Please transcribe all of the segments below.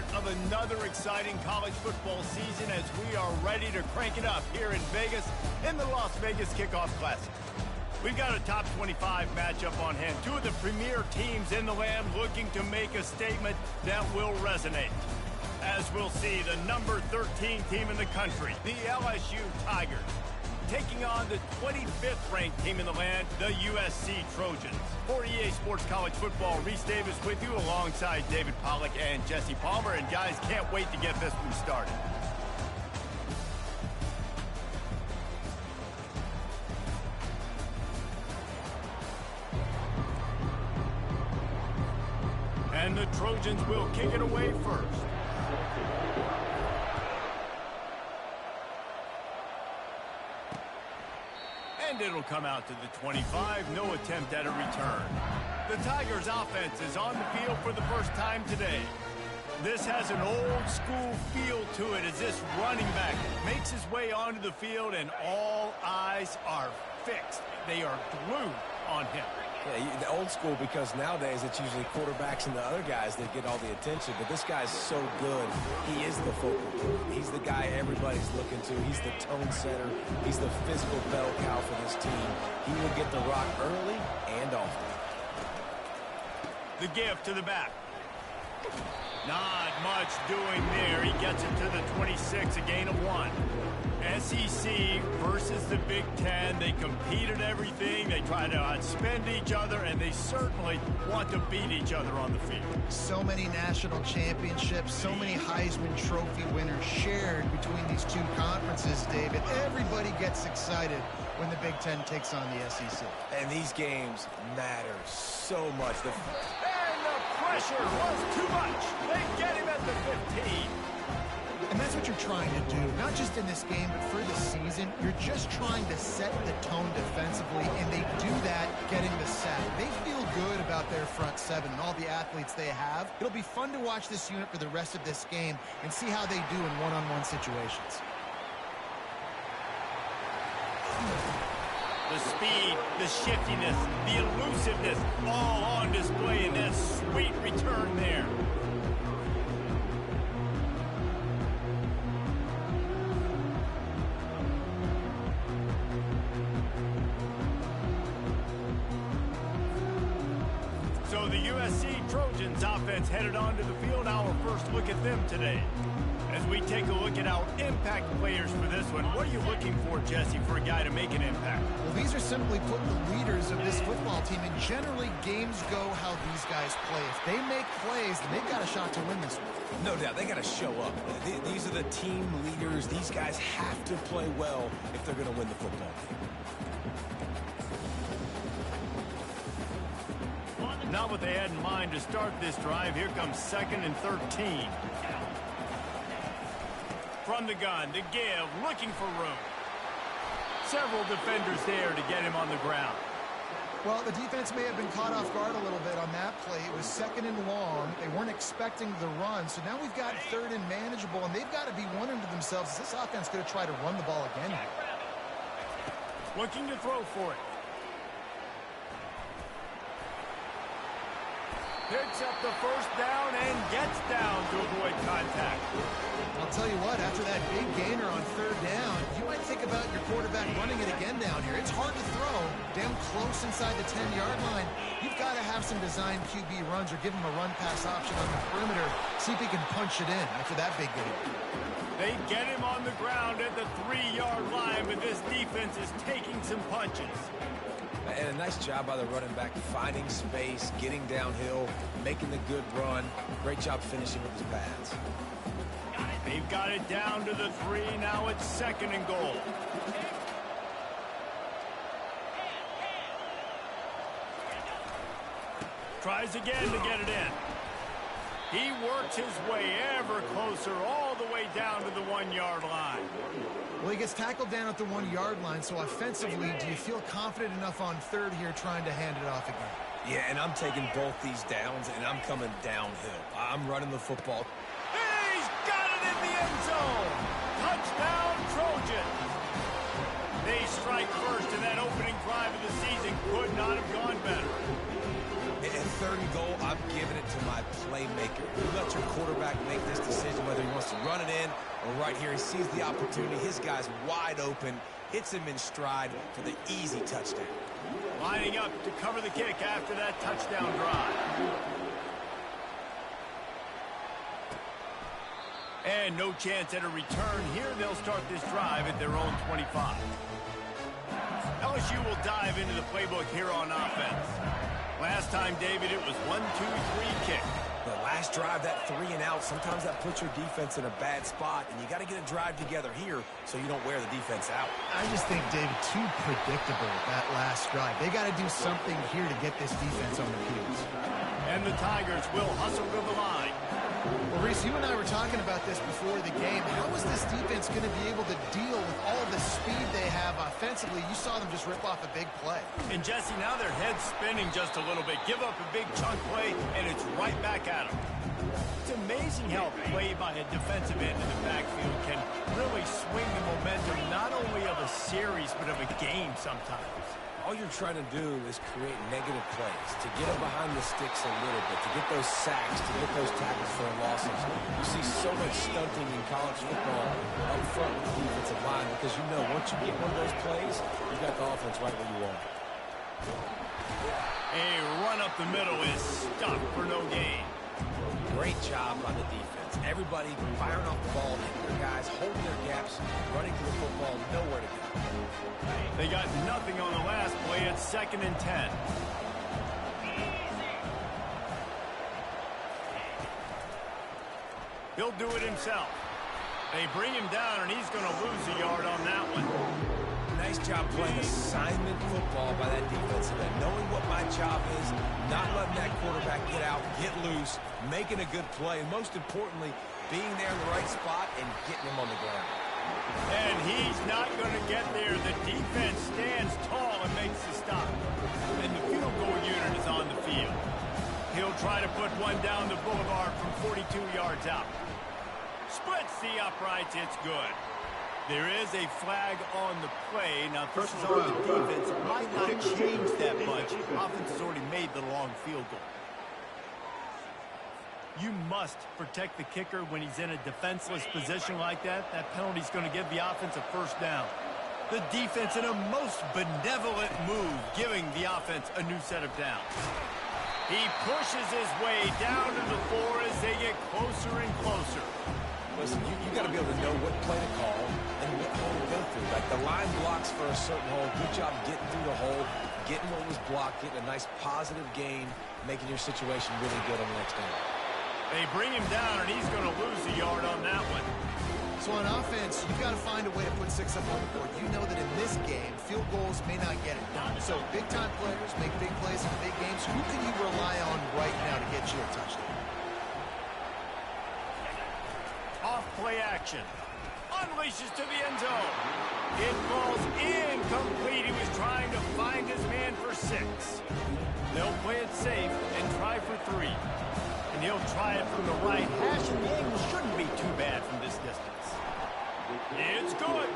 start of another exciting college football season as we are ready to crank it up here in Vegas in the Las Vegas Kickoff Classic. We've got a top 25 matchup on hand. Two of the premier teams in the land looking to make a statement that will resonate. As we'll see, the number 13 team in the country, the LSU Tigers, taking on the 25th ranked team in the land, the USC Trojans. For EA Sports College Football, Reese Davis with you alongside David Pollack and Jesse Palmer. And guys, can't wait to get this one started. And the Trojans will kick it away first. And it'll come out to the 25. No attempt at a return. The Tigers' offense is on the field for the first time today. This has an old-school feel to it as this running back makes his way onto the field, and all eyes are fixed. They are glued on him. Yeah, the old school, because nowadays it's usually quarterbacks and the other guys that get all the attention. But this guy's so good. He is the focal point. He's the guy everybody's looking to. He's the tone setter. He's the physical bell cow for this team. He will get the rock early and often. The give to the back. Not much doing there. He gets it to the 26, a gain of 1. SEC versus the Big Ten. They compete at everything. They try to outspend each other, and they certainly want to beat each other on the field. So many national championships, so many Heisman Trophy winners shared between these two conferences, David. Everybody gets excited when the Big Ten takes on the SEC. And these games matter so much. And the pressure was too much. They get him at the 15. And that's what you're trying to do, not just in this game, but for the season. You're just trying to set the tone defensively, and they do that getting the sack. They feel good about their front seven and all the athletes they have. It'll be fun to watch this unit for the rest of this game and see how they do in one-on-one situations. The speed, the shiftiness, the elusiveness, all on display in that sweet return there. So the USC Trojans offense headed onto the field. Our first look at them today. As we take a look at our impact players for this one, what are you looking for, Jesse, for a guy to make an impact? Well, these are simply put the leaders of this football team, and generally games go how these guys play. If they make plays, then they've got a shot to win this one. No doubt. They got to show up. These are the team leaders. These guys have to play well if they're going to win the football game. Not what they had in mind to start this drive. Here comes 2nd and 13. From the gun, the give, looking for room. Several defenders there to get him on the ground. Well, the defense may have been caught off guard a little bit on that play. It was 2nd and long. They weren't expecting the run. So now we've got 3rd and manageable, and they've got to be wondering to themselves, is this offense going to try to run the ball again? Looking to throw for it. Picks up the first down and gets down to avoid contact. I'll tell you what, after that big gainer on 3rd down, you might think about your quarterback running it again down here. It's hard to throw down close inside the 10-yard line. You've got to have some designed QB runs or give him a run-pass option on the perimeter. See if he can punch it in after that big gainer. They get him on the ground at the 3-yard line, but this defense is taking some punches. And a nice job by the running back, finding space, getting downhill, making the good run. Great job finishing with his pads. They've got it down to the 3. Now it's 2nd and goal. Tries again to get it in. He works his way ever closer all the way down to the 1-yard line. Well, he gets tackled down at the 1-yard line, so offensively, do you feel confident enough on 3rd here trying to hand it off again? Yeah, and I'm taking both these downs, and I'm coming downhill. I'm running the football. He's got it in the end zone. Touchdown, Trojans. They strike first, and that opening drive of the season could not have gone better. And 3rd and goal, I'm giving it to my playmaker. You let your quarterback make this decision whether he wants to run it in or right here. He sees the opportunity. His guy's wide open. Hits him in stride for the easy touchdown. Lining up to cover the kick after that touchdown drive. And no chance at a return here. They'll start this drive at their own 25. LSU will dive into the playbook here on offense. Last time, David, it was 1-2-3 kick. The last drive, that 3 and out, sometimes that puts your defense in a bad spot, and you got to get a drive together here so you don't wear the defense out. I just think, David, too predictable that last drive. They got to do something here to get this defense on their heels. And the Tigers will hustle to the line. Well, Reese, you and I were talking about this before the game. How is this defense going to be able to deal with all the speed they have offensively? You saw them just rip off a big play. And, Jesse, now their head's spinning just a little bit. Give up a big chunk play, and it's right back at them. It's amazing how a play by a defensive end in the backfield can really swing the momentum not only of a series but of a game sometimes. All you're trying to do is create negative plays, to get them behind the sticks a little bit, to get those sacks, to get those tackles for losses. You see so much stunting in college football up front with the defensive line because you know once you get one of those plays, you got the offense right where you want. A run up the middle is stuffed for no gain. Great job by the defense. Everybody firing off the ball, hitting their guys, holding their gaps, running to the football, nowhere to go. They got nothing on the last play. It's 2nd and 10. He'll do it himself. They bring him down, and he's going to lose a yard on that one. Nice job playing assignment football by that defensive end. Knowing what my job is, not letting that quarterback get out, get loose, making a good play, and most importantly, being there in the right spot and getting him on the ground. And he's not going to get there. The defense stands tall and makes the stop. And the field goal unit is on the field. He'll try to put one down the boulevard from 42 yards out. Splits the uprights. It's good. There is a flag on the play. Now, if this is on the defense, it might not change that much. Offense has already made the long field goal. You must protect the kicker when he's in a defenseless position like that. That penalty's going to give the offense a first down. The defense in a most benevolent move, giving the offense a new set of downs. He pushes his way down to the 4 as they get closer and closer. Listen, you got to be able to know what play to call and what hole to go through. Like the line blocks for a certain hole. Good job getting through the hole, getting what was blocked, getting a nice positive gain, making your situation really good on the next down. They bring him down, and he's going to lose a yard on that one. So on offense, you've got to find a way to put 6 up on the board. You know that in this game, field goals may not get it done. So big-time players make big plays in big games. Who can you rely on right now to get you a touchdown? Off play action. Unleashes to the end zone. It falls incomplete. He was trying to find his man for 6. They'll play it safe and try for 3. And he'll try it from the right hash, and the angle shouldn't be too bad from this distance. It's good.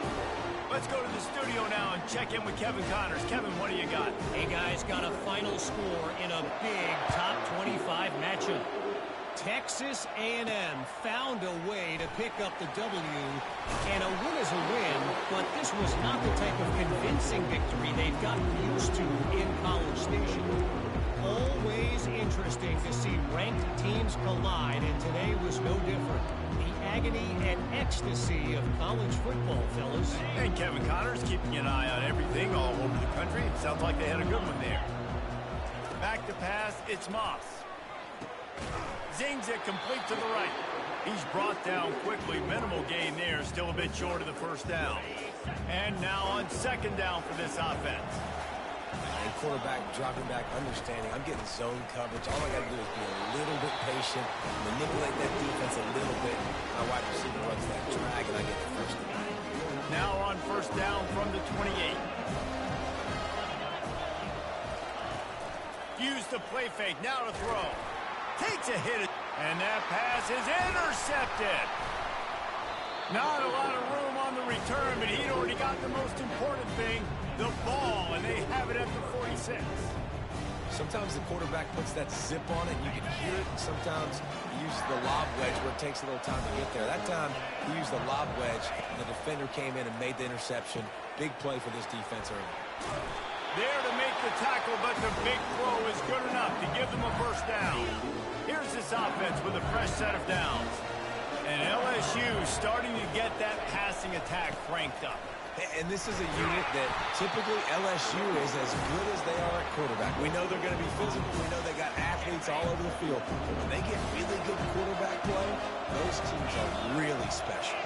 Let's go to the studio now and check in with Kevin Connors. Kevin, what do you got? Hey, guys, got a final score in a big top 25 matchup. Texas A&M found a way to pick up the W, and a win is a win, but this was not the type of convincing victory they've gotten used to in College Station. Always interesting to see ranked teams collide, and today was no different. The agony and ecstasy of college football, fellas. And Kevin Connors keeping an eye on everything all over the country. It sounds like they had a good one there. Back to pass, it's Moss. Zings it complete to the right. He's brought down quickly. Minimal gain there. Still a bit short of the first down. And now on 2nd down for this offense. And quarterback dropping back, understanding I'm getting zone coverage. All I got to do is be a little bit patient, manipulate that defense a little bit. My wide receiver runs that drag, and I get the first down. Now on 1st down from the 28. Use the play fake. Now to throw. Takes a hit, and that pass is intercepted. Not a lot of room on the return, but he'd already got the most important thing, the ball, and they have it at the 46. Sometimes the quarterback puts that zip on it, and you can hear it, and sometimes he uses the lob wedge where it takes a little time to get there. That time, he used the lob wedge, and the defender came in and made the interception. Big play for this defense early. There to make the tackle, but the big throw is good enough to give them a first down. Here's this offense with a fresh set of downs. And LSU starting to get that passing attack cranked up. And this is a unit that typically LSU is as good as they are at quarterback. We know they're going to be physical. We know they got athletes all over the field. But when they get really good quarterback play, those teams are really special.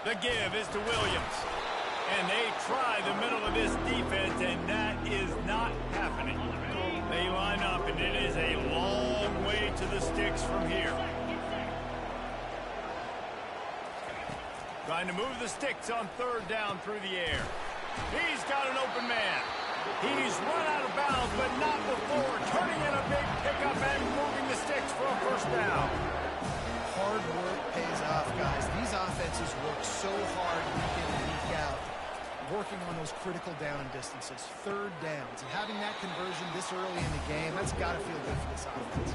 The give is to Williams. And they try the middle of this defense, and that is not happening. They line up, and it is a long way to the sticks from here. Trying to move the sticks on third down through the air. He's got an open man. He's run out of bounds, but not before turning in a big pickup and moving the sticks for a first down. Hard work pays off, guys. These offenses work so hard week in and week out, working on those critical down and distances, third downs. And having that conversion this early in the game, that's got to feel good for this offense.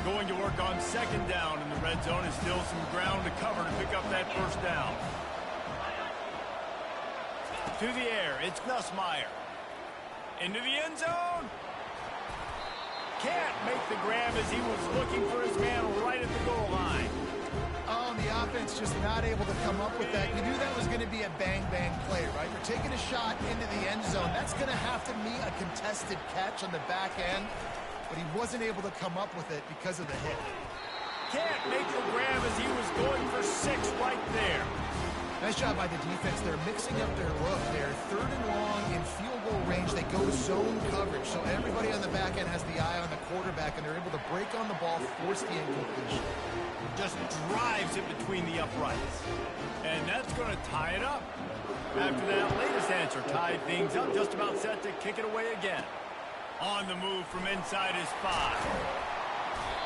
Going to work on second down in the red zone, and still some ground to cover to pick up that first down. To the air, it's Nussmeier. Into the end zone. Can't make the grab as he was looking for his man right at the goal line. Oh, and the offense just not able to come up with that. You knew that was going to be a bang-bang play, right? You're taking a shot into the end zone. That's going to have to be a contested catch on the back end, but he wasn't able to come up with it because of the hit. Can't make the grab as he was going for 6 right there. Nice job by the defense. They're mixing up their look. They're third and long in field goal range. They go zone coverage, so everybody on the back end has the eye on the quarterback, and they're able to break on the ball, force the incompletion. Just drives it between the uprights. And that's going to tie it up. After that latest answer tied things up, just about set to kick it away again. On the move from inside his 5.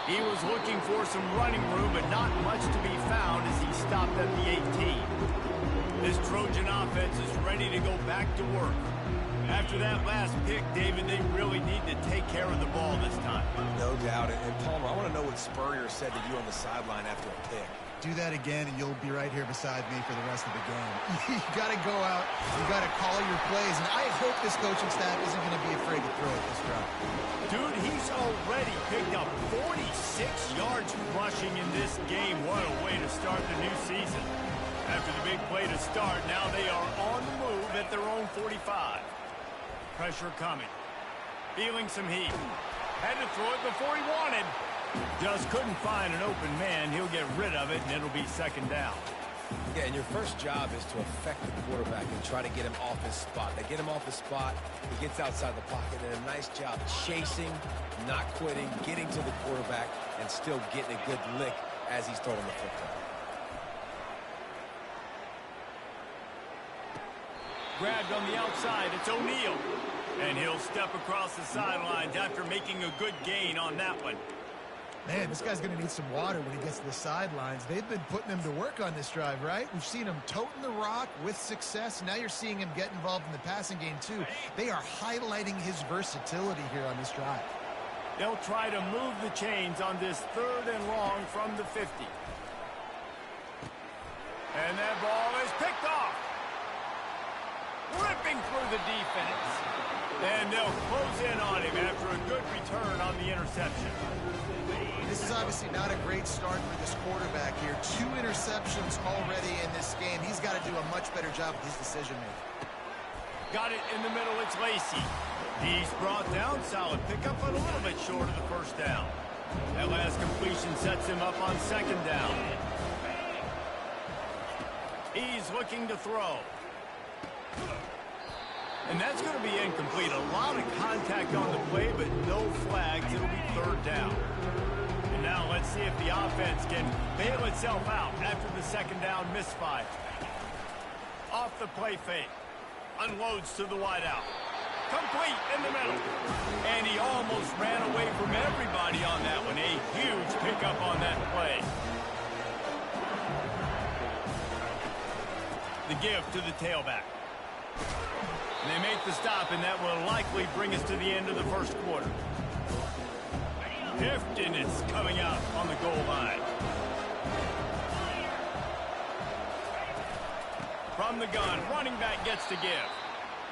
He was looking for some running room, but not much to be found as he stopped at the 18. This Trojan offense is ready to go back to work. After that last pick, David, they really need to take care of the ball this time. No doubt. And Palmer, I want to know what Spurrier said to you on the sideline after a pick. Do that again, and you'll be right here beside me for the rest of the game. You got to go out. You got to call your plays, and I hope this coaching staff isn't going to be afraid to throw at this drive. Dude, he's already picked up 46 yards rushing in this game. What a way to start the new season. After the big play to start, now they are on the move at their own 45. Pressure coming. Feeling some heat. Had to throw it before he wanted. Just couldn't find an open man. He'll get rid of it, and it'll be second down. Yeah, and your first job is to affect the quarterback and try to get him off his spot. They get him off his spot, he gets outside the pocket, and a nice job chasing, not quitting, getting to the quarterback, and still getting a good lick as he's throwing the football. Grabbed on the outside, it's O'Neal. And he'll step across the sidelines after making a good gain on that one. Man, this guy's going to need some water when he gets to the sidelines. They've been putting him to work on this drive, right? We've seen him toting the rock with success. Now you're seeing him get involved in the passing game, too. They are highlighting his versatility here on this drive. They'll try to move the chains on this third and long from the 50. And that ball is picked off. Ripping through the defense. And they'll close in on him after a good return on the interception. This is obviously not a great start for this quarterback here. 2 interceptions already in this game. He's got to do a much better job with his decision-making. Got it in the middle. It's Lacey. He's brought down. Solid pickup, but a little bit short of the first down. That last completion sets him up on second down. He's looking to throw. And that's going to be incomplete. A lot of contact on the play, but no flags. It'll be third down. And now let's see if the offense can bail itself out after the second down misfire. Off the play fake. Unloads to the wideout. complete in the middle. And he almost ran away from everybody on that one. A huge pickup on that play. The give to the tailback. And they make the stop, and that will likely bring us to the end of the first quarter. Hifton is coming out on the goal line. From the gun, running back gets to give.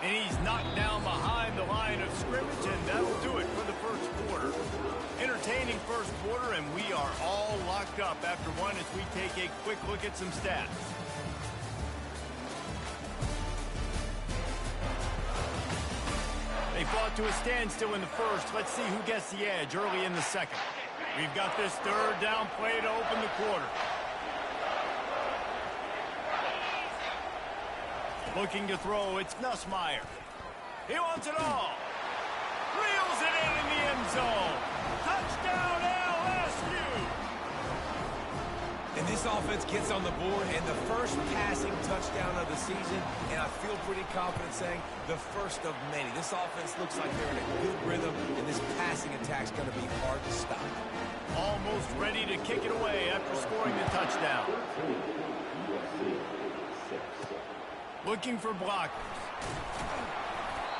And he's knocked down behind the line of scrimmage, and that'll do it for the first quarter. Entertaining first quarter, and we are all locked up after one as we take a quick look at some stats. They fought to a standstill in the first. Let's see who gets the edge early in the second. We've got this third down play to open the quarter. Looking to throw, it's Nussmeier. He wants it all. Reels it in the end zone. Touchdown LSU. And this offense gets on the board, and the first passing touchdown of the season, and I feel pretty confident saying the first of many. This offense looks like they're in a good rhythm, and this passing attack's going to be hard to stop. Almost ready to kick it away after scoring the touchdown. Looking for blockers.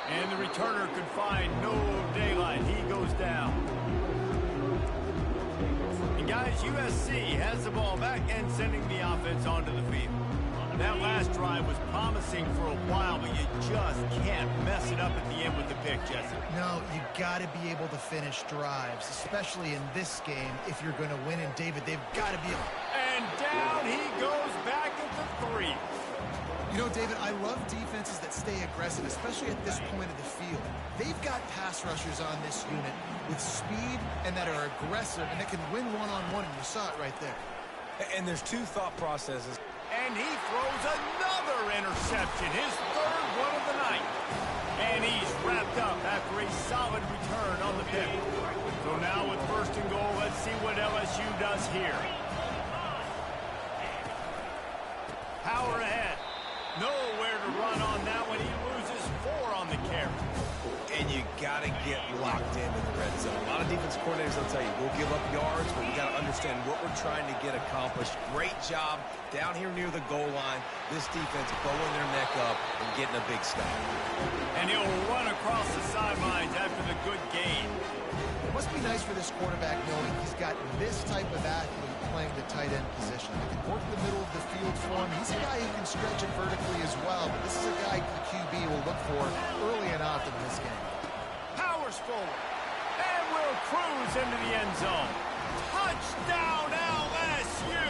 And the returner could find no daylight. He goes down. And guys, USC has the ball back and sending the offense onto the field. That last drive was promising for a while, but you just can't mess it up at the end with the pick, Jesse. No, you got to be able to finish drives, especially in this game if you're going to win. And David, they've got to be able. And down he goes back at the 3. You know, David, I love defenses that stay aggressive, especially at this point of the field. They've got pass rushers on this unit with speed and that are aggressive and that can win one-on-one, and you saw it right there. And there's two thought processes. And he throws another interception, his third one of the night. And he's wrapped up after a solid return on the pick. So now with first and goal, let's see what LSU does here. Power ahead. Nowhere to run on that one. He loses 4 on the carry. And you got to get locked into the red zone. A lot of defense coordinators will tell you, we'll give up yards, but we got to understand what we're trying to get accomplished. Great job down here near the goal line. This defense bowing their neck up and getting a big stop. And he'll run across the sidelines after the good gain. It must be nice for this quarterback knowing he's got this type of athlete playing the tight end position. He can work the middle of the field for him. He's a guy who can stretch it vertically as well, but this is a guy the QB will look for early and often in this game. Powers forward, and will cruise into the end zone. Touchdown LSU!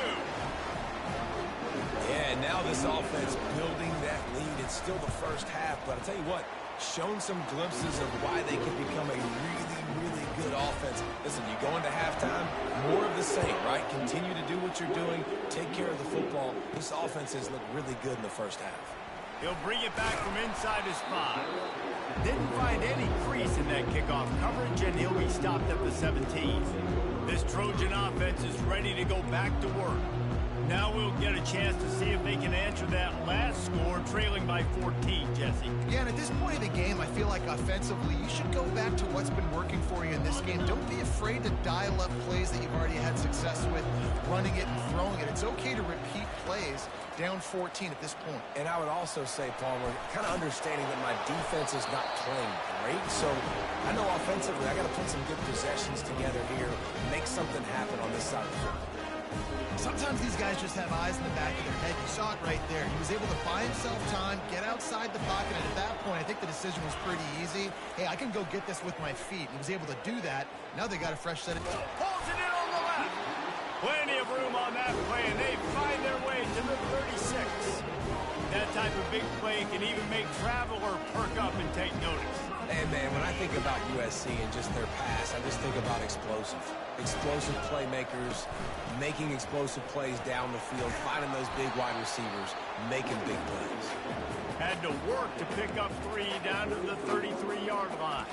Yeah, and now this offense building that lead. It's still the first half, but I'll tell you what, shown some glimpses of why they can become a really good offense. Listen, you go into halftime, more of the same, right? Continue to do what you're doing, take care of the football. This offense has looked really good in the first half. He'll bring it back from inside his 5. Didn't find any crease in that kickoff coverage, and he'll be stopped at the 17. This Trojan offense is ready to go back to work. Now we'll get a chance to see if they can answer that last score, trailing by 14, Jesse. Yeah, and at this point of the game, I feel like offensively, you should go back to what's been working for you in this game. Don't be afraid to dial up plays that you've already had success with, running it and throwing it. It's okay to repeat plays down 14 at this point. And I would also say, Palmer, kind of understanding that my defense is not playing great. So I know offensively, I got to put some good possessions together here, make something happen on this side of the football. Sometimes these guys just have eyes in the back of their head. You saw it right there. He was able to buy himself time, get outside the pocket, and at that point, I think the decision was pretty easy. Hey, I can go get this with my feet. He was able to do that. Now they got a fresh set of... Pulls it in on the left. Plenty of room on that play, and they find their way to the 36. That type of big play can even make Traveler perk up and take notice. And, man, when I think about USC and just their pass, I just think about explosive playmakers, making explosive plays down the field, finding those big wide receivers, making big plays. Had to work to pick up 3 down to the 33-yard line.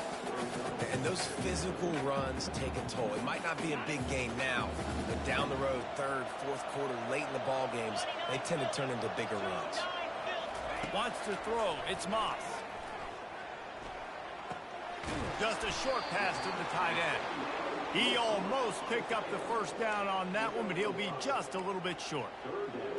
And those physical runs take a toll. It might not be a big game now, but down the road, third, fourth quarter, late in the ball games, they tend to turn into bigger runs. Wants to throw. It's Moss. Just a short pass to the tight end. He almost picked up the first down on that one, but he'll be just a little bit short.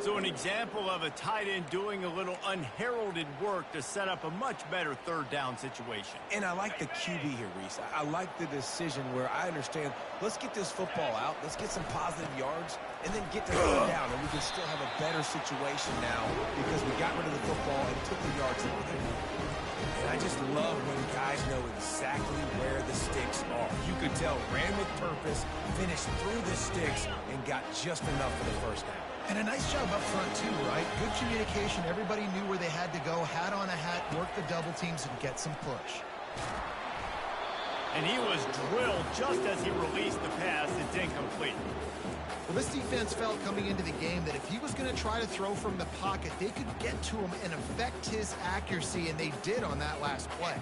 So an example of a tight end doing a little unheralded work to set up a much better third down situation. And I like the QB here, Reese. I like the decision where I understand, let's get this football out, let's get some positive yards, and then get to third down, and we can still have a better situation now because we got rid of the football and took the yards over there. And I just love when guys know exactly where the sticks are. You could tell, ran with purpose, finished through the sticks, and got just enough for the first down. And a nice job up front, too, right? Good communication. Everybody knew where they had to go, hat on a hat, work the double teams, and get some push. And he was drilled just as he released the pass. It's incomplete. Well, this defense felt coming into the game that if he was going to try to throw from the pocket, they could get to him and affect his accuracy, and they did on that last play.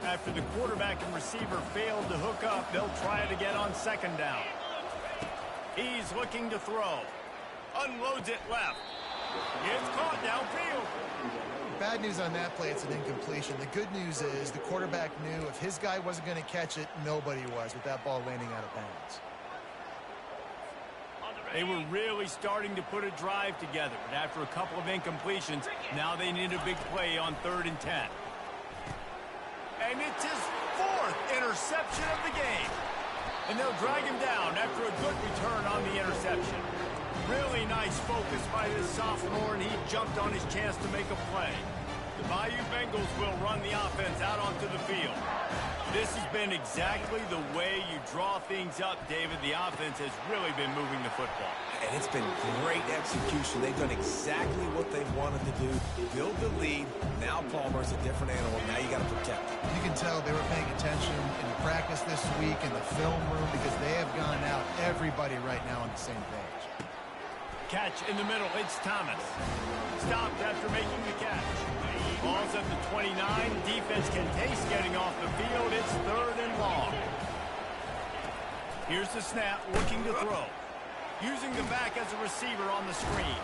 After the quarterback and receiver failed to hook up, they'll try it again on second down. He's looking to throw. Unloads it left. It's caught downfield. Bad news on that play, it's an incompletion. The good news is the quarterback knew if his guy wasn't going to catch it, nobody was with that ball landing out of bounds. They were really starting to put a drive together, but after a couple of incompletions, now they need a big play on 3rd and 10. And it's his 4th interception of the game. And they'll drag him down after a good return on the interception. Really nice focus by this sophomore, and he jumped on his chance to make a play. The Bayou Bengals will run the offense out onto the field. This has been exactly the way you draw things up, David. The offense has really been moving the football. And it's been great execution. They've done exactly what they wanted to do. Build the lead. Now Palmer's a different animal. Now you got to protect him. You can tell they were paying attention in practice this week in the film room because they have gone out, everybody right now on the same page. Catch in the middle. It's Thomas. Stopped after making the catch. Ball's at the 29. Defense can taste getting off the field. It's 3rd and long. Here's the snap, looking to throw. Using the back as a receiver on the screen.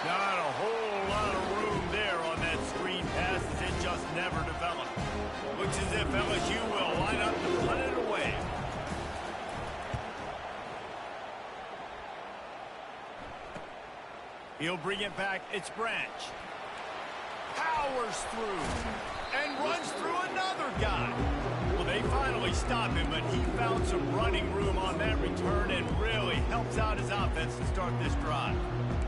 Not a whole lot of room there on that screen pass as it just never developed. Looks as if LSU will line up to put it away. He'll bring it back. It's Branch. Powers through and runs through another guy. Well, they finally stop him, but he found some running room on that return and really helps out his offense to start this drive.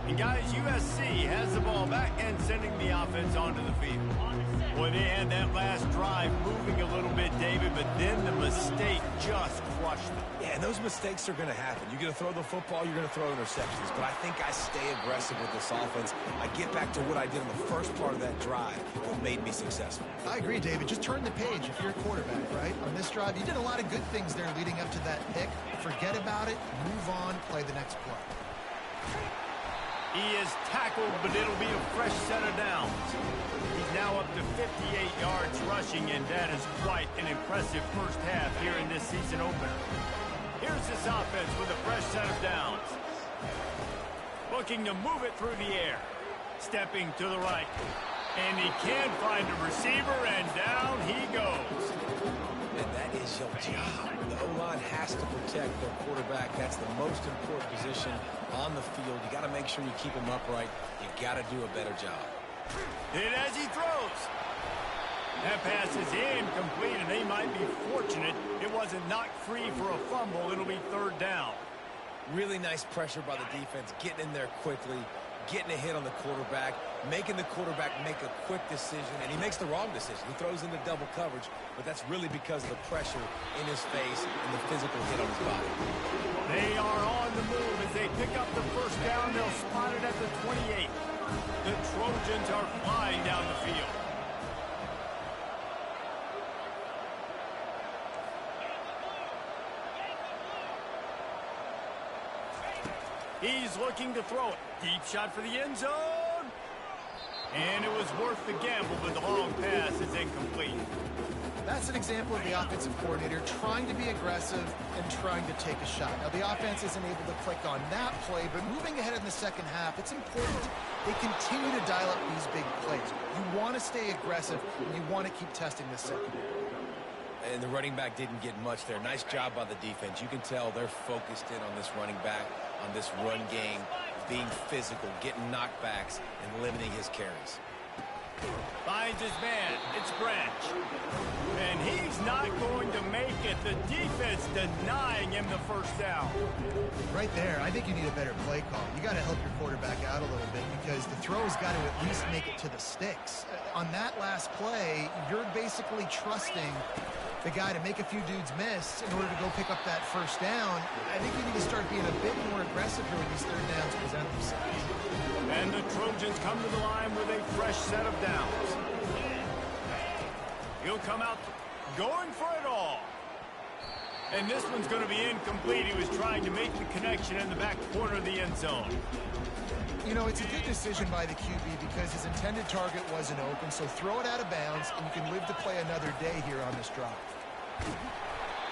And guys, USC has the ball back and sending the offense onto the field. Boy, they had that last drive moving a little bit, David, but then the mistake just crushed them. Yeah, and those mistakes are going to happen. You're going to throw the football, you're going to throw interceptions. But I think I stay aggressive with this offense. I get back to what I did in the first part of that drive that made me successful. I agree, David. Just turn the page if you're a quarterback, right? On this drive, you did a lot of good things there leading up to that pick. Forget about it, move on, play the next play. He is tackled, but it'll be a fresh set of downs. He's now up to 58 yards rushing, and that is quite an impressive first half here in this season opener. Here's this offense with a fresh set of downs. Looking to move it through the air. Stepping to the right. And he can find a receiver, and down he goes. And that is your job. The O-line has to protect their quarterback. That's the most important position on the field. You got to make sure you keep him upright. You got to do a better job. And as he throws, that pass is incomplete, and they might be fortunate it wasn't knocked free for a fumble. It'll be 3rd down. Really nice pressure by the defense, getting in there quickly, getting a hit on the quarterback, making the quarterback make a quick decision, and he makes the wrong decision. He throws into double coverage, but that's really because of the pressure in his face and the physical hit on his body. They are on the move as they pick up the first down. They'll spot it at the 28. The Trojans are flying down the field. He's looking to throw it. Deep shot for the end zone. And it was worth the gamble, but the long pass is incomplete. That's an example of the offensive coordinator trying to be aggressive and trying to take a shot. Now, the offense isn't able to click on that play, but moving ahead in the second half, it's important they continue to dial up these big plays. You want to stay aggressive, and you want to keep testing this secondary. and the running back didn't get much there. Nice job by the defense. You can tell they're focused in on this running back, on this run game, being physical, getting knockbacks, and limiting his carries. Finds his man. It's Branch. And he's not going to make it. The defense denying him the first down. Right there, I think you need a better play call. You got to help your quarterback out a little bit because the throw's got to at least make it to the sticks. On that last play, you're basically trusting the guy to make a few dudes miss in order to go pick up that first down. I think you need to start being a bit more aggressive here when these third downs present themselves. And the Trojans come to the line with a fresh set of downs. He'll come out going for it all. And this one's going to be incomplete. He was trying to make the connection in the back corner of the end zone. You know, it's a good decision by the QB because his intended target wasn't open, so throw it out of bounds, and you can live to play another day here on this drive.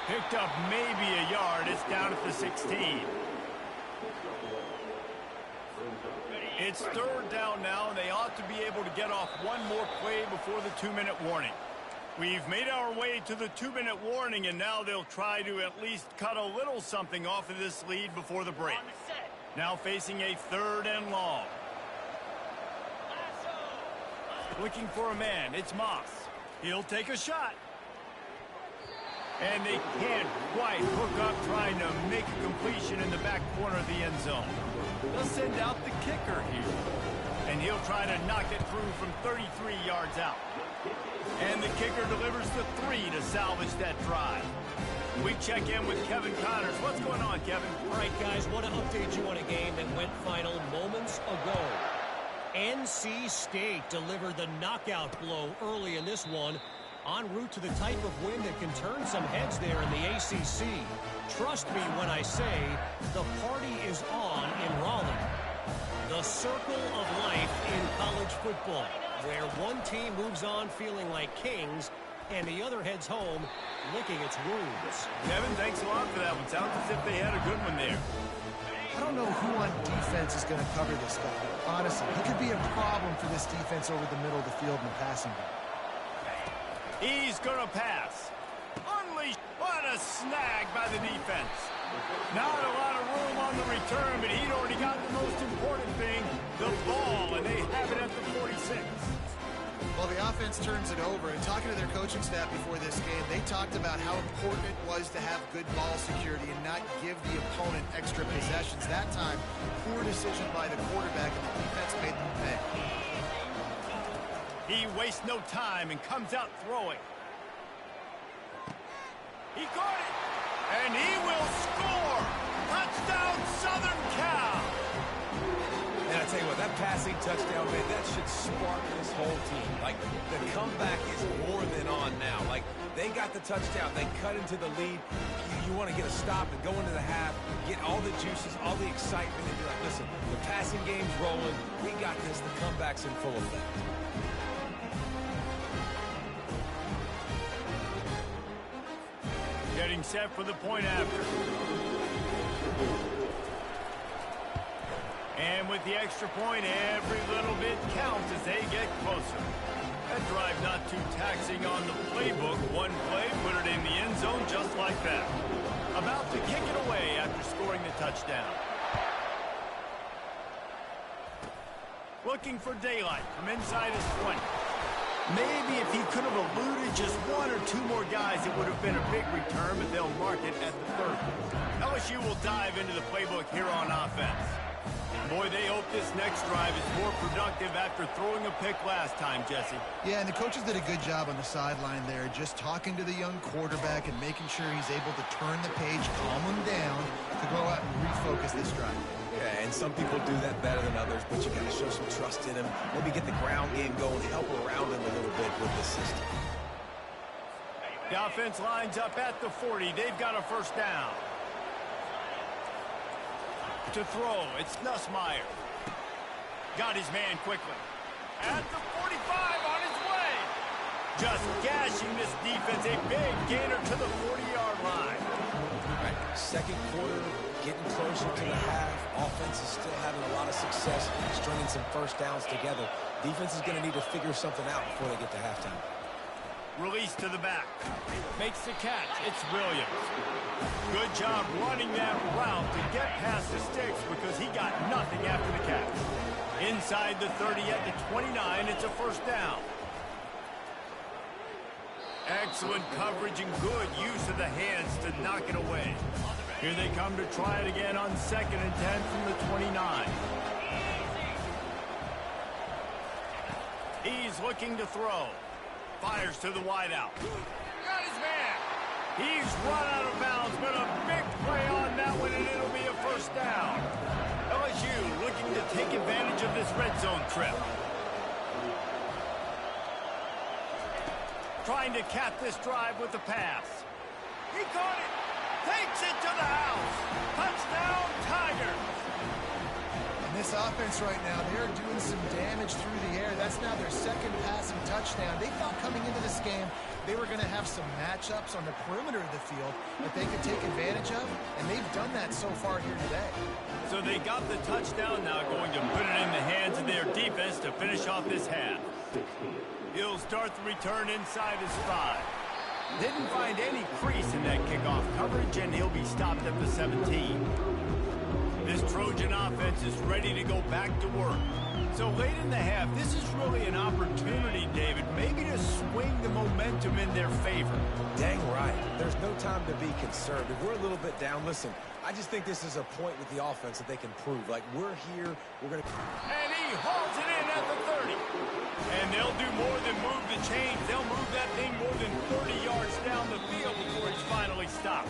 Picked up maybe a yard. It's down at the 16. It's third down now, and they ought to be able to get off one more play before the 2-minute warning. We've made our way to the 2-minute warning, and now they'll try to at least cut a little something off of this lead before the break. Now facing a 3rd and long. Looking for a man. It's Moss. He'll take a shot. And they can't quite hook up trying to make a completion in the back corner of the end zone. They'll send out the kicker here. And he'll try to knock it through from 33 yards out. And the kicker delivers the 3 to salvage that drive. We check in with Kevin Connors. What's going on, Kevin? All right, guys, want to update you on a game that went final moments ago. NC State delivered the knockout blow early in this one, en route to the type of win that can turn some heads there in the ACC. Trust me when I say the party is on in Raleigh. The circle of life in college football, where one team moves on feeling like kings and the other heads home licking its wounds. Kevin, thanks a lot for that one. Sounds as if they had a good one there. I don't know who on defense is going to cover this guy. Honestly, he could be a problem for this defense over the middle of the field in the passing game. He's going to pass. Unleash. What a snag by the defense. Not a lot of room on the return, but he'd already got the most important thing, the ball, and they have it at the 46. Well, the offense turns it over, and talking to their coaching staff before this game, they talked about how important it was to have good ball security and not give the opponent extra possessions. That time, poor decision by the quarterback, and the defense made them pay. He wastes no time and comes out throwing. He caught it, and he will score. Touchdown, Southern Cal. And I tell you what, that passing touchdown, man, that should spark this whole team. Like, the comeback is more than on now. Like, they got the touchdown. They cut into the lead. You want to get a stop and go into the half, get all the juices, all the excitement, and be like, listen, the passing game's rolling. We got this. The comeback's in full effect. Getting set for the point after. And with the extra point, every little bit counts as they get closer. That drive not too taxing on the playbook. One play, put it in the end zone just like that. About to kick it away after scoring the touchdown. Looking for daylight from inside his 20. Maybe if he could have eluded just one or two more guys, it would have been a big return, but they'll mark it at the 30. LSU will dive into the playbook here on offense. Boy, they hope this next drive is more productive after throwing a pick last time, Jesse. Yeah, and the coaches did a good job on the sideline there, just talking to the young quarterback and making sure he's able to turn the page, calm him down, to go out and refocus this drive. Yeah, and some people do that better than others, but you got to show some trust in him. Maybe get the ground game going, help around him a little bit with the system. The offense lines up at the 40. They've got a first down. To throw, it's Nussmeier. Got his man quickly. At the 45 on his way. Just gashing this defense. A big gainer to the 40-yard line. All right, second quarter, getting closer to the half. Offense is still having a lot of success, stringing some first downs together. Defense is going to need to figure something out before they get to halftime. Release to the back. Makes the catch. It's Williams. Good job running that route to get past the sticks because he got nothing after the catch. Inside the 30 at the 29, it's a first down. Excellent coverage and good use of the hands to knock it away. Here they come to try it again on 2nd and 10 from the 29. He's looking to throw. Fires to the wideout. Got his man. He's run out of bounds, but a big play on that one, and it'll be a first down. LSU looking to take advantage of this red zone trip. Trying to cap this drive with the pass. He caught it. Takes it to the house. Touchdown, Tigers. And this offense right now, they're doing some damage through the air. That's now their second passing touchdown. They thought coming into this game they were going to have some matchups on the perimeter of the field that they could take advantage of, and they've done that so far here today. So they got the touchdown, now going to put it in the hands of their defense to finish off this half. He'll start the return inside his 5. Didn't find any crease in that kickoff coverage, and he'll be stopped at the 17. This Trojan offense is ready to go back to work. So late in the half, this is really an opportunity, David, maybe to swing the momentum in their favor. Dang right. There's no time to be concerned. If we're a little bit down, listen, I just think this is a point with the offense that they can prove. Like, we're here, we're going to... And he hauls it in at the 30. And they'll do more than move the chains. They'll move that thing more than 30 yards down the field before he's finally stopped.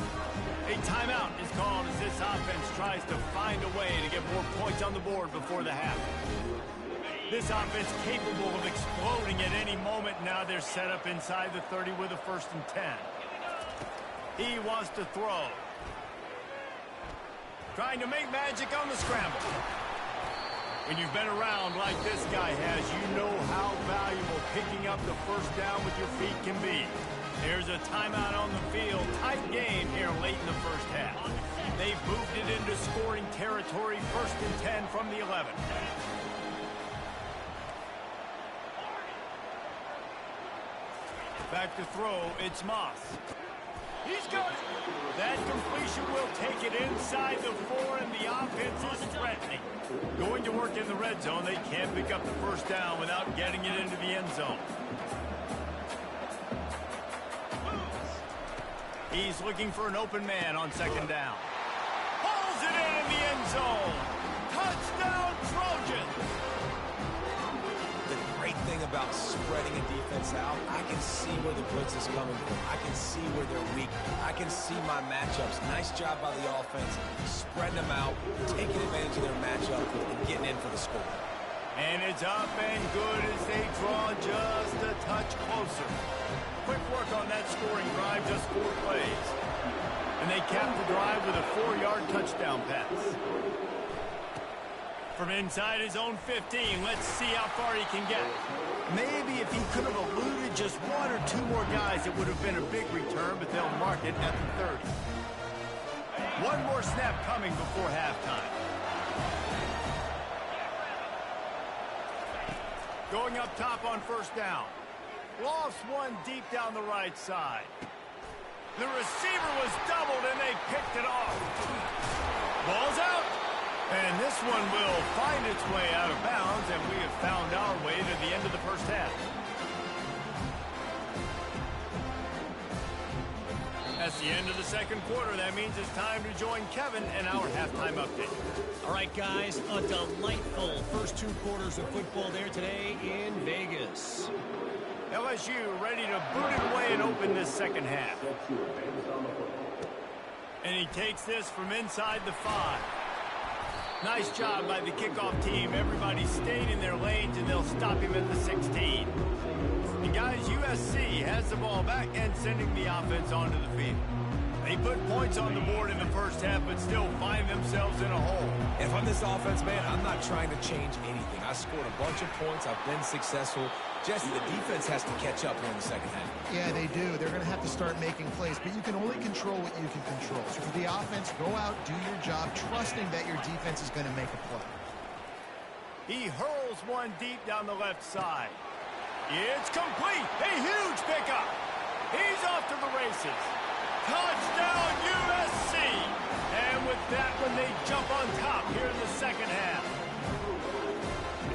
A timeout is called as this offense tries to find a way to get more points on the board before the half. This offense capable of exploding at any moment. Now they're set up inside the 30 with a 1st and 10. He wants to throw. Trying to make magic on the scramble. When you've been around like this guy has, you know how valuable picking up the first down with your feet can be. There's a timeout on the field. Tight game here late in the first half. They've moved it into scoring territory. 1st and 10 from the 11. Back to throw, it's Moss. He's got it. That completion will take it inside the 4, and the offense is threatening. Going to work in the red zone, they can't pick up the first down without getting it into the end zone. He's looking for an open man on 2nd down. Pulls it in the end zone. Touchdown, Trojans. The great thing about spreading a defense out, I can see where the blitz is coming from. I can see where they're weak. I can see my matchups. Nice job by the offense, spreading them out, taking advantage of their matchup, and getting in for the score. And it's up and good as they draw just a touch closer. Quick work on that scoring drive, just 4 plays. And they cap the drive with a 4-yard touchdown pass. From inside his own 15, let's see how far he can get. Maybe if he could have eluded just 1 or 2 more guys, it would have been a big return, but they'll mark it at the 30. One more snap coming before halftime. Going up top on 1st down. Lost 1 deep down the right side. The receiver was doubled, and they picked it off. Ball's out. And this one will find its way out of bounds, and we have found our way to the end of the first half. That's the end of the 2nd quarter. That means it's time to join Kevin in our halftime update. All right, guys, a delightful first 2 quarters of football there today in Vegas. LSU ready to boot it away and open this 2nd half. And he takes this from inside the 5. Nice job by the kickoff team. Everybody stayed in their lanes, and they'll stop him at the 16. And guys, USC has the ball back and sending the offense onto the field. They put points on the board in the first half, but still find themselves in a hole. If I'm this offense, man, I'm not trying to change anything. I scored a bunch of points. I've been successful. Jesse, the defense has to catch up here in the 2nd half. Yeah, they do. They're going to have to start making plays, but you can only control what you can control. So for the offense, go out, do your job, trusting that your defense is going to make a play. He hurls 1 deep down the left side. It's complete. A huge pickup. He's off to the races. Touchdown, USC. And with that one, they jump on top here in the second half.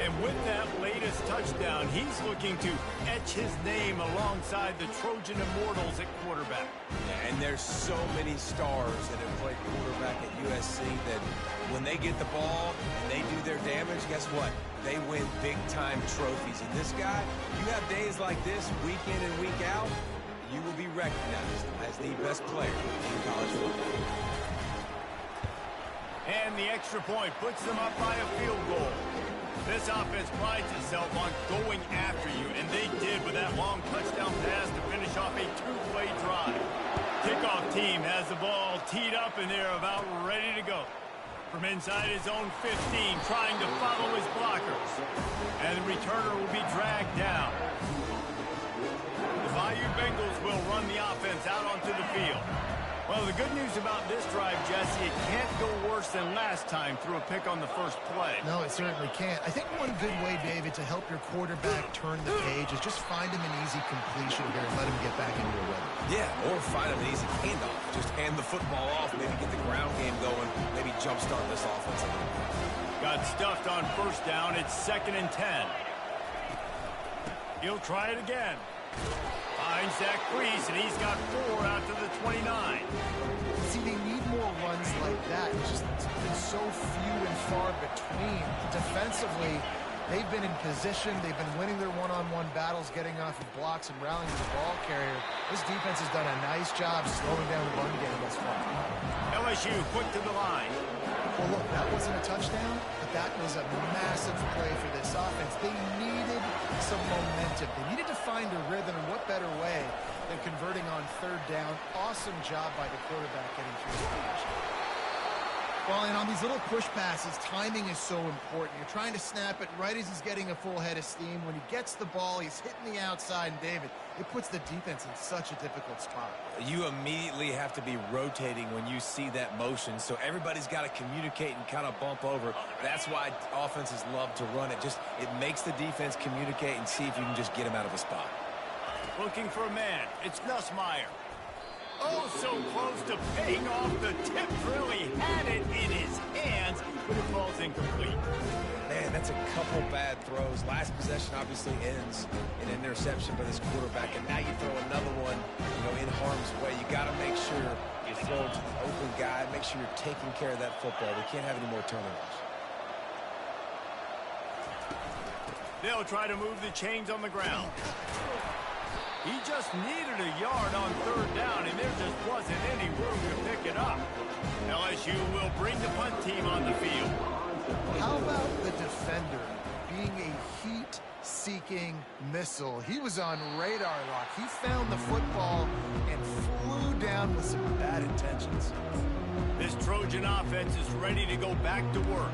And with that latest touchdown, he's looking to etch his name alongside the Trojan Immortals at quarterback. Yeah, and there's so many stars that have played quarterback at USC that when they get the ball and they do their damage, guess what? They win big-time trophies. And this guy, you have days like this, week in and week out, you will be recognized as the best player in college football. And the extra point puts them up by a field goal. This offense prides itself on going after you, and they did with that long touchdown pass to finish off a two-play drive. Kickoff team has the ball teed up, and they're about ready to go. From inside his own 15, trying to follow his blockers. And the returner will be dragged down. The Bayou Bengals will run the offense out onto the field. Well, the good news about this drive, Jesse, it can't go worse than last time through a pick on the first play. No, it certainly can't. I think one good way, David, to help your quarterback turn the page is just find him an easy completion here and let him get back into a rhythm. Yeah, or find him an easy handoff. Just hand the football off, maybe get the ground game going, maybe jumpstart this offense a little bit. Got stuffed on first down. It's 2nd and 10. He'll try it again. Finds Zach Priest, and he's got 4 out to the 29. See, they need more runs like that. It's been so few and far between. Defensively, they've been in position. They've been winning their one-on-one battles, getting off of blocks and rallying the ball carrier. This defense has done a nice job slowing down the run game thus far. LSU quick to the line. Well, look, that wasn't a touchdown, but that was a massive play for this offense. They needed some momentum. They needed to find a rhythm, and what better way than converting on third down. Awesome job by the quarterback getting through the position. Well, and on these little push passes, timing is so important. You're trying to snap it right as he's getting a full head of steam. When he gets the ball, he's hitting the outside, and David, it puts the defense in such a difficult spot. You immediately have to be rotating when you see that motion, so everybody's got to communicate and kind of bump over. That's why offenses love to run it. It makes the defense communicate and see if you can just get him out of a spot. Looking for a man. It's Nussmeier. Oh, so close to paying off the tip drill. He had it in his hands, but it falls incomplete. Man, that's a couple bad throws. Last possession obviously ends in an interception by this quarterback, and now you throw another one, in harm's way. You got to make sure you throw it to the open guy. Make sure you're taking care of that football. We can't have any more turnovers. They'll try to move the chains on the ground. He just needed a yard on third down, and there just wasn't any room to pick it up. LSU will bring the punt team on the field. How about the defender being a heat-seeking missile? He was on radar lock. He found the football and flew down with some bad intentions. This Trojan offense is ready to go back to work.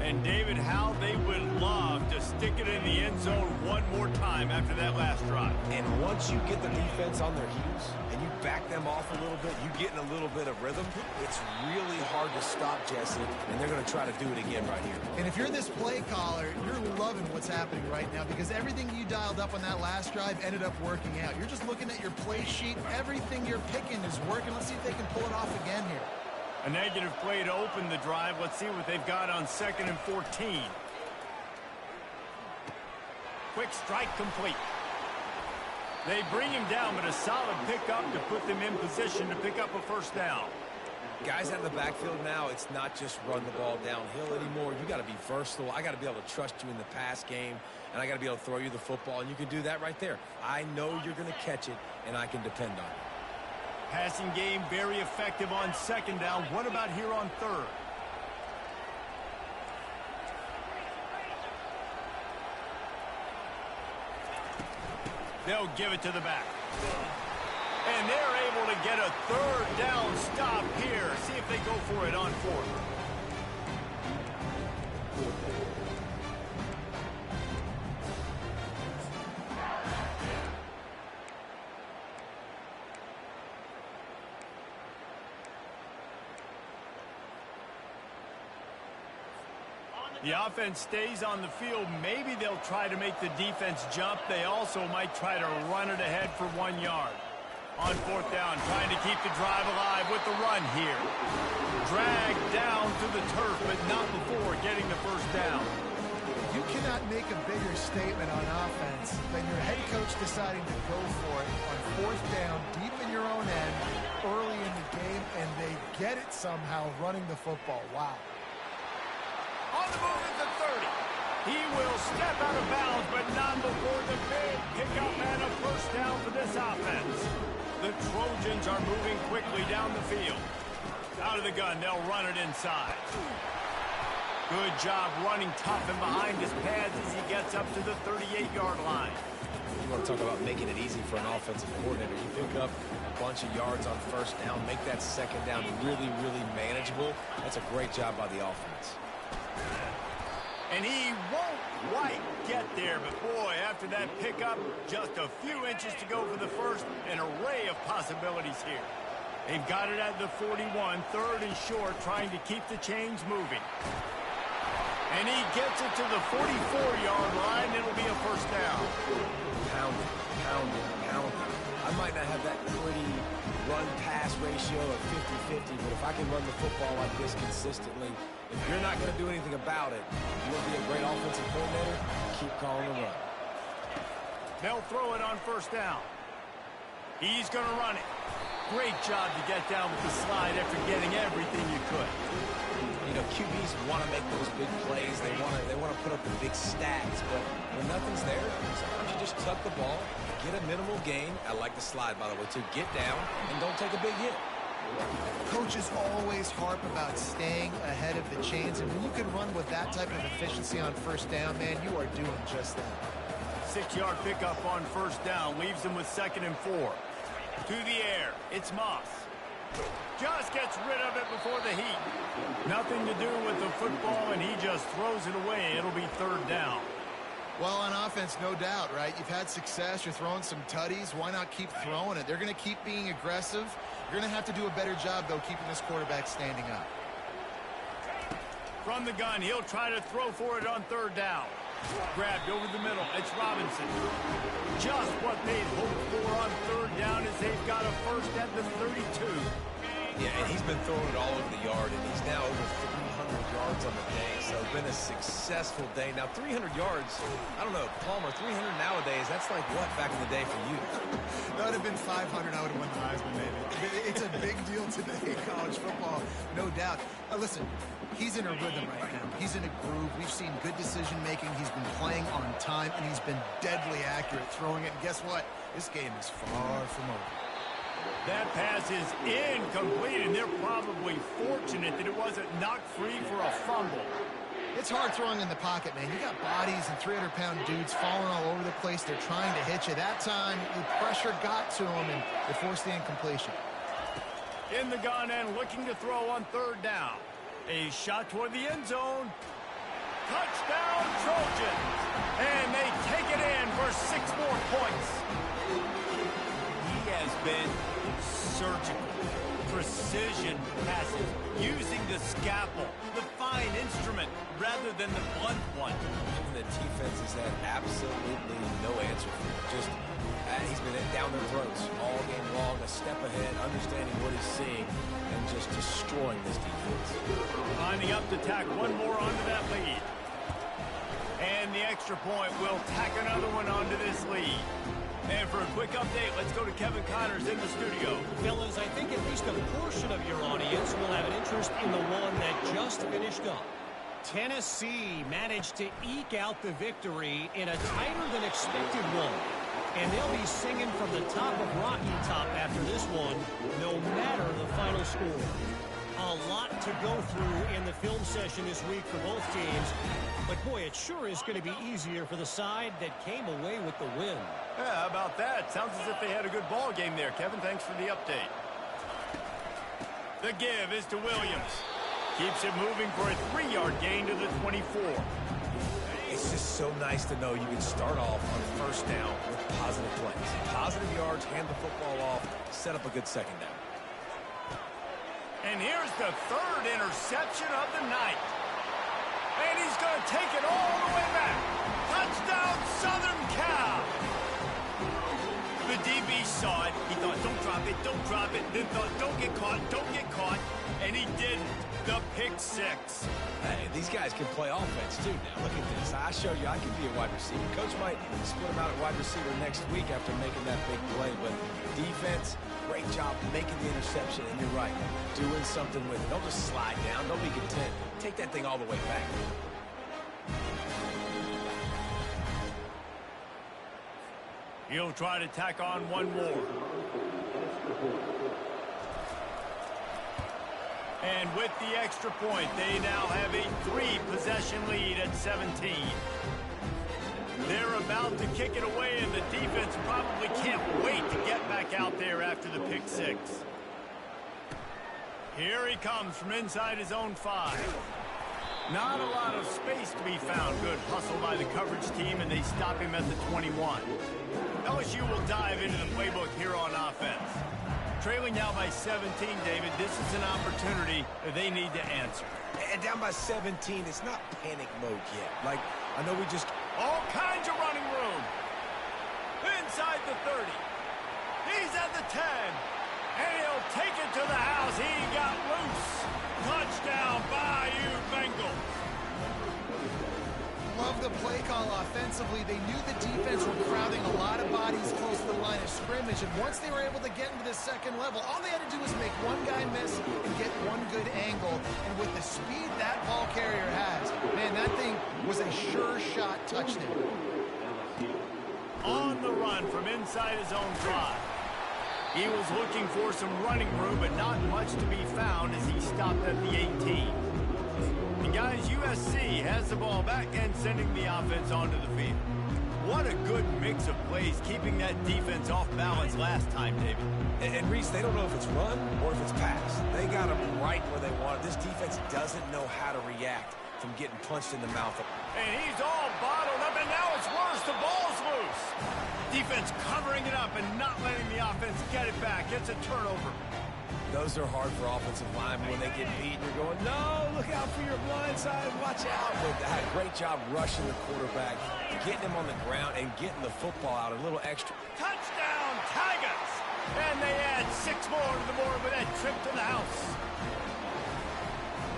And, David, how they would love to stick it in the end zone one more time after that last drive. And once you get the defense on their heels and you back them off a little bit, you get in a little bit of rhythm, it's really hard to stop, Jesse, and they're going to try to do it again right here. And if you're this play caller, you're loving what's happening right now because everything you dialed up on that last drive ended up working out. You're just looking at your play sheet. Everything you're picking is working. Let's see if they can pull it off again here. A negative play to open the drive. Let's see what they've got on 2nd and 14. Quick strike complete. They bring him down, but a solid pickup to put them in position to pick up a first down. Guys out of the backfield now, it's not just run the ball downhill anymore. You got to be versatile. I got to be able to trust you in the pass game, and I got to be able to throw you the football, and you can do that right there. I know you're going to catch it, and I can depend on it. Passing game very effective on 2nd down. What about here on 3rd? They'll give it to the back. And they're able to get a 3rd down stop here. See if they go for it on 4th. The offense stays on the field. Maybe they'll try to make the defense jump. They also might try to run it ahead for 1 yard. On 4th down, trying to keep the drive alive with the run here. Dragged down to the turf, but not before getting the first down. You cannot make a bigger statement on offense than your head coach deciding to go for it on 4th down, deep in your own end, early in the game, and they get it somehow running the football. Wow. On the move at the 30. He will step out of bounds, but not before the big pickup and a first down for this offense. The Trojans are moving quickly down the field. Out of the gun, they'll run it inside. Good job running tough and behind his pads as he gets up to the 38-yard line. You want to talk about making it easy for an offensive coordinator. You pick up a bunch of yards on 1st down, make that 2nd down really, really manageable. That's a great job by the offense. And he won't quite get there, but boy, after that pickup, just a few inches to go for the first, an array of possibilities here. They've got it at the 41, 3rd and short, trying to keep the chains moving. And he gets it to the 44-yard line, and it'll be a first down. Pounding, pounding, pounding. I might not have that pretty run-pass ratio of 50-50, but if I can run the football like this consistently, if you're not going to do anything about it, you will be a great offensive coordinator, keep calling the run. They'll throw it on 1st down. He's going to run it. Great job to get down with the slide after getting everything you could. You know, QBs want to make those big plays. They want to put up the big stats, but when nothing's there, sometimes you just tuck the ball, get a minimal gain. I like the slide, by the way, too. Get down and don't take a big hit. Coaches always harp about staying ahead of the chains, and when you can run with that type of efficiency on 1st down, man, you are doing just that. 6-yard pickup on 1st down leaves them with 2nd and 4. To the air, it's Moss. Just gets rid of it before the heat. Nothing to do with the football, and he just throws it away. It'll be 3rd down. Well, on offense, no doubt, right? You've had success. You're throwing some tutties. Why not keep throwing it? They're going to keep being aggressive. You're going to have to do a better job, though, keeping this quarterback standing up. From the gun, he'll try to throw for it on 3rd down. Grabbed over the middle. It's Robinson. Just what they'd hoped for on 3rd down as they've got a first at the 32. Yeah, and he's been throwing it all over the yard, and he's now over 300 yards on the day, so it's been a successful day. Now, 300 yards, I don't know, Palmer, 300 nowadays, that's like what back in the day for you? That would have been 500. I would have won the Heisman, maybe. It's a big deal today in college football, no doubt. Listen, he's in a rhythm right now. He's in a groove. We've seen good decision-making. He's been playing on time, and he's been deadly accurate throwing it. And guess what? This game is far from over. That pass is incomplete, and they're probably fortunate that it wasn't knocked free for a fumble. It's hard throwing in the pocket, man. You got bodies and 300-pound dudes falling all over the place. They're trying to hit you. That time, the pressure got to him, and it forced the incompletion. In the gun and looking to throw on 3rd down. A shot toward the end zone. Touchdown, Trojans! And they take it in for 6 more points. He has been surgical, precision passes, using the scalpel, the fine instrument, rather than the blunt one. And the defense has had absolutely no answer for him. Just, he's been down their throats all game long, a step ahead, understanding what he's seeing, and just destroying this defense. Lining up to tack one more onto that lead. And the extra point will tack another one onto this lead. And for a quick update, let's go to Kevin Connors in the studio. Fellas, I think at least a portion of your audience will have an interest in the one that just finished up. Tennessee managed to eke out the victory in a tighter than expected one. And they'll be singing from the top of Rocky Top after this one, no matter the final score. A lot to go through in the film session this week for both teams. But, boy, it sure is going to be easier for the side that came away with the win. Yeah, how about that? Sounds as if they had a good ball game there, Kevin. Thanks for the update. The give is to Williams. Keeps it moving for a 3-yard gain to the 24. It's just so nice to know you can start off on 1st down with positive plays. Positive yards, hand the football off, set up a good 2nd down. And here's the 3rd interception of the night. And he's going to take it all the way back. Touchdown, Southern Cal. The DB saw it. He thought, don't drop it. Then thought, don't get caught. And he didn't. The pick six. Hey, these guys can play offense, too, now. Look at this. I showed you I can be a wide receiver. Coach might split him out at wide receiver next week after making that big play. But defense, great job making the interception. And you're right, doing something with it. Don't just slide down. Don't be content. Take that thing all the way back. He'll try to tack on one more. And with the extra point, they now have a 3-possession lead at 17. They're about to kick it away, and the defense probably can't wait to get back out there after the pick six. Here he comes from inside his own 5. Not a lot of space to be found. Good hustle by the coverage team, and they stop him at the 21. LSU will dive into the playbook here on offense. Trailing now by 17, David, this is an opportunity that they need to answer. And down by 17, it's not panic mode yet. Like, I know we just... All kinds of running room. Inside the 30. He's at the 10. And he'll take it to the house. He got loose. Touchdown, Bayou Bengals. Love the play call offensively. They knew the defense were crowding a lot of bodies close to the line of scrimmage, and once they were able to get into the second level, all they had to do was make one guy miss and get one good angle. And with the speed that ball carrier has, man, that thing was a sure shot touchdown. On the run from inside his own 5. He was looking for some running room, but not much to be found as he stopped at the 18. And guys, USC has the ball back and sending the offense onto the field. What a good mix of plays, keeping that defense off balance last time, David. And Reese, they don't know if it's run or if it's pass. They got them right where they want it. This defense doesn't know how to react from getting punched in the mouth. And he's all bottled up, and now it's worse. The ball's loose. Defense covering it up and not letting the offense get it back. It's a turnover. Those are hard for offensive linemen when they get beat. You're going, no, look out for your blind side. Watch out. But they had a great job rushing the quarterback, getting him on the ground, and getting the football out a little extra. Touchdown, Tigers! And they add 6 more to the board with that trip to the house.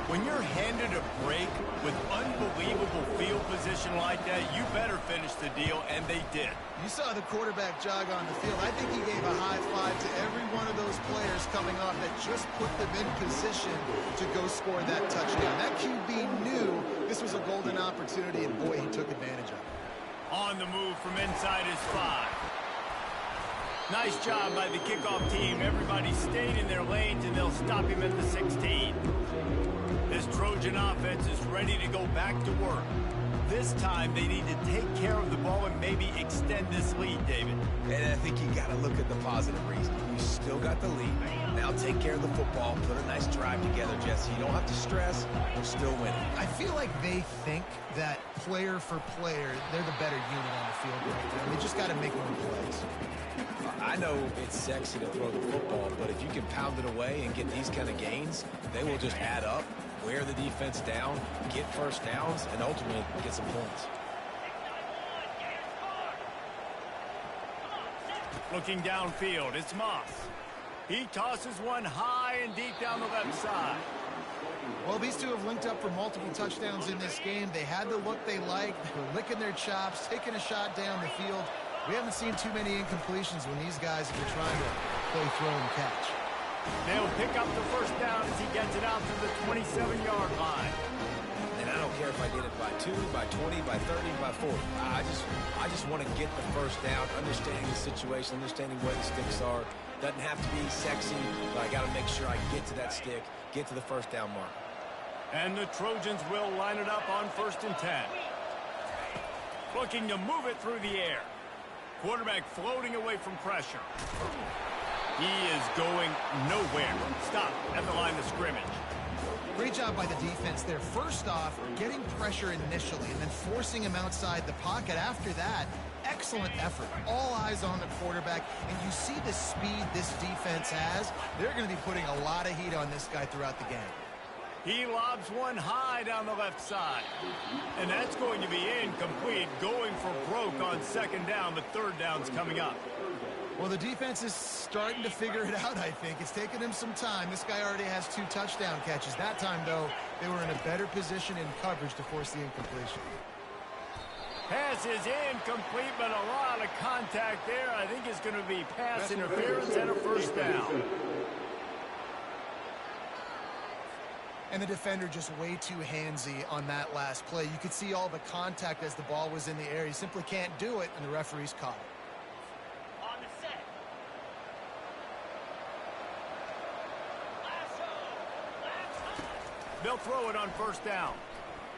When you're handed a break with unbelievable field position like that, you better finish the deal, and they did. You saw the quarterback jog on the field. I think he gave a high five to every one of those players coming off that just put them in position to go score that touchdown. That QB knew this was a golden opportunity, and boy, he took advantage of it. On the move from inside his 5. Nice job by the kickoff team. Everybody stayed in their lanes, and they'll stop him at the 16. This Trojan offense is ready to go back to work. This time, they need to take care of the ball and maybe extend this lead, David. And I think you got to look at the positive reason. You still got the lead. Now take care of the football. Put a nice drive together, Jesse. You don't have to stress. You're still winning. I feel like they think that player for player, they're the better unit on the field right now. They just got to make more plays. I know it's sexy to throw the football, but if you can pound it away and get these kind of gains, they will just add up, wear the defense down, get first downs, and ultimately get some points. Looking downfield, it's Moss. He tosses one high and deep down the left side. Well, these two have linked up for multiple touchdowns in this game. They had the look they liked. They were licking their chops, taking a shot down the field. We haven't seen too many incompletions when these guys have been trying to play throw and catch. They'll pick up the first down as he gets it out to the 27-yard line. And I don't care if I get it by 2, by 20, by 30, by 40. I just want to get the first down, understanding the situation, understanding where the sticks are. Doesn't have to be sexy, but I got to make sure I get to that stick, get to the first down mark. And the Trojans will line it up on 1st and 10. Looking to move it through the air. Quarterback floating away from pressure. He is going nowhere. Stop at the line of scrimmage. Great job by the defense there. First off, getting pressure initially and then forcing him outside the pocket. After that, excellent effort. All eyes on the quarterback. And you see the speed this defense has. They're going to be putting a lot of heat on this guy throughout the game. He lobs one high down the left side. And that's going to be incomplete, going for broke on second down, but third down's coming up. Well, the defense is starting to figure it out, I think. It's taken him some time. This guy already has 2 touchdown catches. That time, though, they were in a better position in coverage to force the incompletion. Pass is incomplete, but a lot of contact there. I think it's going to be pass interference and a first down. And the defender just way too handsy on that last play. You could see all the contact as the ball was in the air. He simply can't do it, and the referee's caught it. On the set. They'll throw it on first down.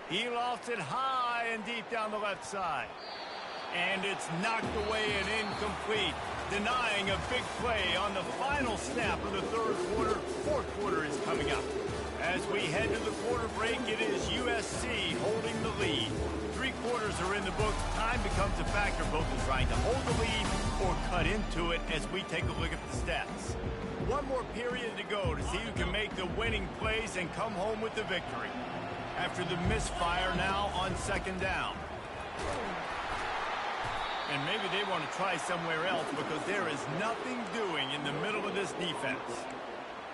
He lofts it high and deep down the left side. And it's knocked away and incomplete, denying a big play on the final snap of the third quarter. Fourth quarter is coming up. As we head to the quarter break, it is USC holding the lead. 3 quarters are in the books. Time becomes a factor, both in trying to hold the lead or cut into it as we take a look at the stats. One more period to go to see who can make the winning plays and come home with the victory. After the misfire now on second down. And maybe they want to try somewhere else because there is nothing doing in the middle of this defense.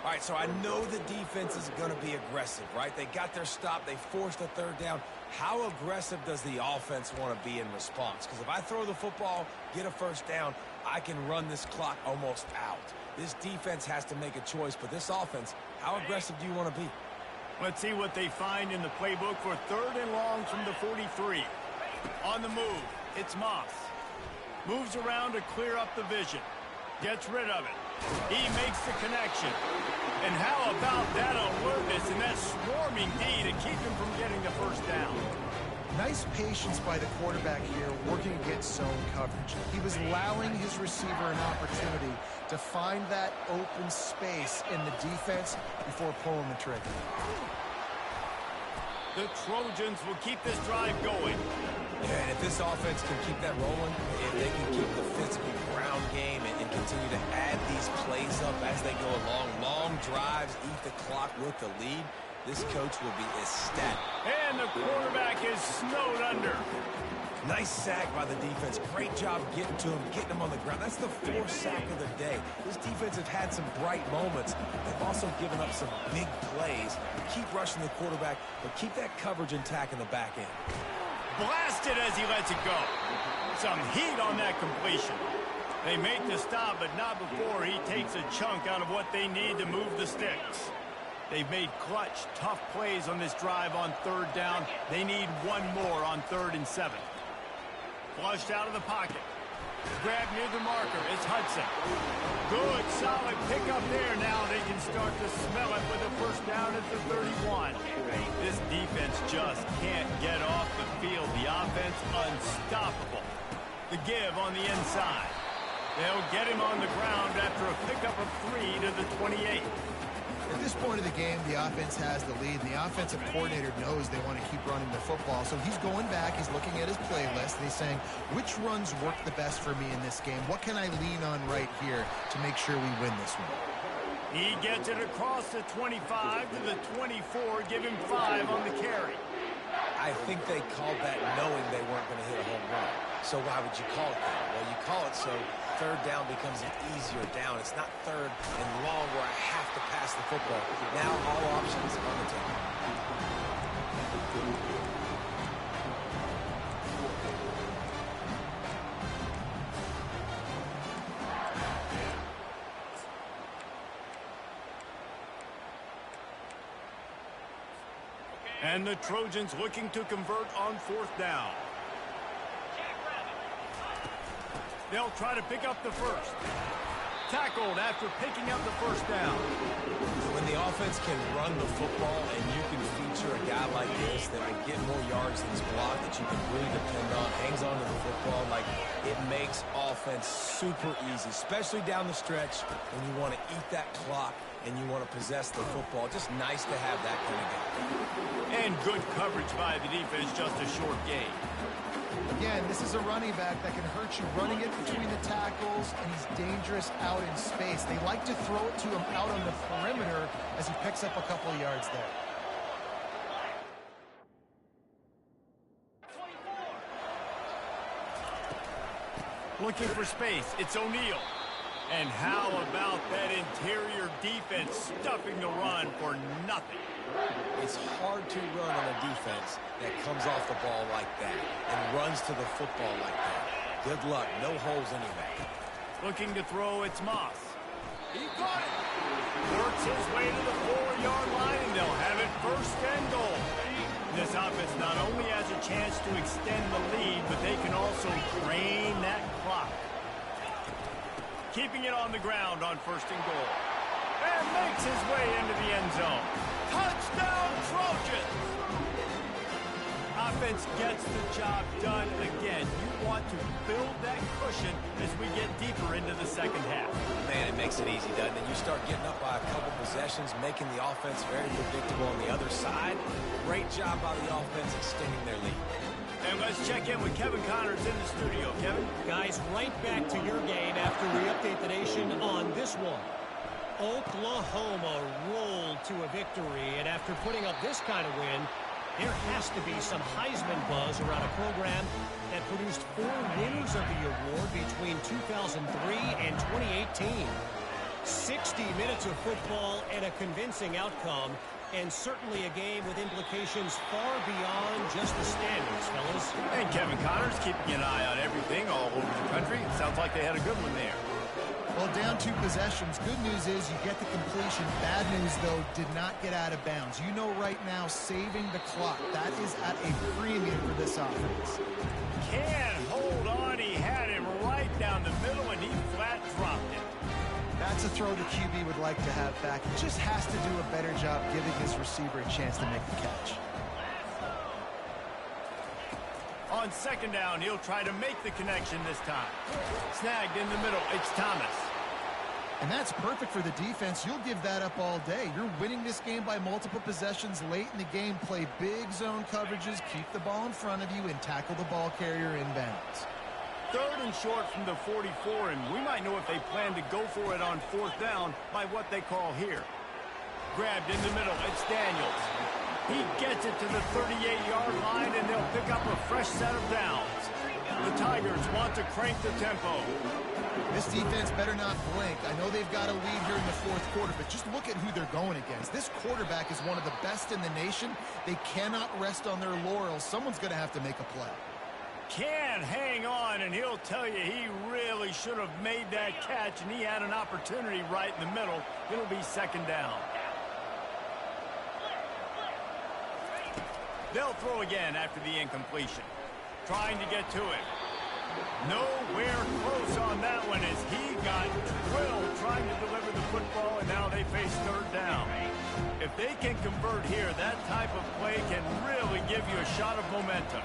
All right, so I know the defense is going to be aggressive, right? They got their stop. They forced a third down. How aggressive does the offense want to be in response? Because if I throw the football, get a first down, I can run this clock almost out. This defense has to make a choice, but this offense, how aggressive do you want to be? Let's see what they find in the playbook for third and long from the 43. On the move, it's Moss. Moves around to clear up the vision. Gets rid of it. He makes the connection. And how about that alertness and that swarming D to keep him from getting the first down? Nice patience by the quarterback here, working against zone coverage. He was allowing his receiver an opportunity to find that open space in the defense before pulling the trigger. The Trojans will keep this drive going. Yeah, and if this offense can keep that rolling, if they can keep the physical ground game and continue to add these plays up as they go along, long drives, eat the clock with the lead, this coach will be ecstatic. And the quarterback is snowed under. Nice sack by the defense. Great job getting to him, getting him on the ground. That's the 4th sack of the day. This defense have had some bright moments. They've also given up some big plays. Keep rushing the quarterback, but keep that coverage intact in the back end. Blasted as he lets it go. Some heat on that completion. They make the stop, but not before he takes a chunk out of what they need to move the sticks. They've made clutch, tough plays on this drive on third down. They need one more on 3rd and 7. Flushed out of the pocket. Grab near the marker. It's Hudson. Good, solid pickup there. Now they can start to smell it with a first down at the 31. This defense just can't get off the field. The offense unstoppable. The give on the inside. They'll get him on the ground after a pickup of 3 to the 28. At this point of the game, the offense has the lead, and the offensive coordinator knows they want to keep running the football. So he's going back, he's looking at his playlist, and he's saying, which runs work the best for me in this game? What can I lean on right here to make sure we win this one? He gets it across the 25 to the 24, give him 5 on the carry. I think they called that knowing they weren't going to hit a home run. So why would you call it that? Well, you call it so third down becomes an easier down. It's not third and long where I have to pass the football. Now all options on the table. And the Trojans looking to convert on 4th down. They'll try to pick up the first. Tackled after picking up the first down. When the offense can run the football and you can feature a guy like this that can get more yards than his block that you can really depend on, hangs on to the football, like it makes offense super easy, especially down the stretch when you want to eat that clock and you want to possess the football. Just nice to have that kind of game. And good coverage by the defense, just a short gain. Again, this is a running back that can hurt you running it between the tackles, and he's dangerous out in space. They like to throw it to him out on the perimeter as he picks up a couple of yards there. Looking for space. It's O'Neal. And how about that interior defense stuffing the run for nothing? It's hard to run on a defense that comes off the ball like that and runs to the football like that. Good luck. No holes anyway. Looking to throw, it's Moss. He got it. Works his way to the 4-yard line, and they'll have it first and goal. This offense not only has a chance to extend the lead, but they can also drain that clock. Keeping it on the ground on first and goal. And makes his way into the end zone. Touchdown, Trojans! Offense gets the job done again. You want to build that cushion as we get deeper into the second half. Man, it makes it easy, doesn't it? You start getting up by a couple possessions, making the offense very predictable on the other side. Great job by the offense extending their lead. And let's check in with Kevin Connors in the studio. Kevin? Guys, right back to your game after we update the nation on this one. Oklahoma rolled to a victory, and after putting up this kind of win, there has to be some Heisman buzz around a program that produced 4 winners of the award between 2003 and 2018. 60 minutes of football and a convincing outcome, and certainly a game with implications far beyond just the standings, fellas. And Kevin Connors keeping an eye on everything all over the country. Sounds like they had a good one there. Well, down 2 possessions. Good news is you get the completion. Bad news, though, did not get out of bounds. You know right now, saving the clock, that is at a premium for this offense. Can't hold on. He had him right down the middle, and he flat dropped it. That's a throw the QB would like to have back. He just has to do a better job giving his receiver a chance to make the catch. On second down, he'll try to make the connection this time. Snagged in the middle. It's Thomas. And that's perfect for the defense. You'll give that up all day. You're winning this game by multiple possessions late in the game. Play big zone coverages, keep the ball in front of you, and tackle the ball carrier inbounds. 3rd and short from the 44, and we might know if they plan to go for it on 4th down by what they call here. Grabbed in the middle. It's Daniels. He gets it to the 38-yard line, and they'll pick up a fresh set of downs. The Tigers want to crank the tempo. This defense better not blink. I know they've got a lead here in the 4th quarter, but just look at who they're going against. This quarterback is one of the best in the nation. They cannot rest on their laurels. Someone's going to have to make a play. Can hang on, and he'll tell you he really should have made that catch, and he had an opportunity right in the middle. It'll be 2nd down. They'll throw again after the incompletion. Trying to get to it. Nowhere close on that one as he got drilled trying to deliver the football, and now they face 3rd down. If they can convert here, that type of play can really give you a shot of momentum.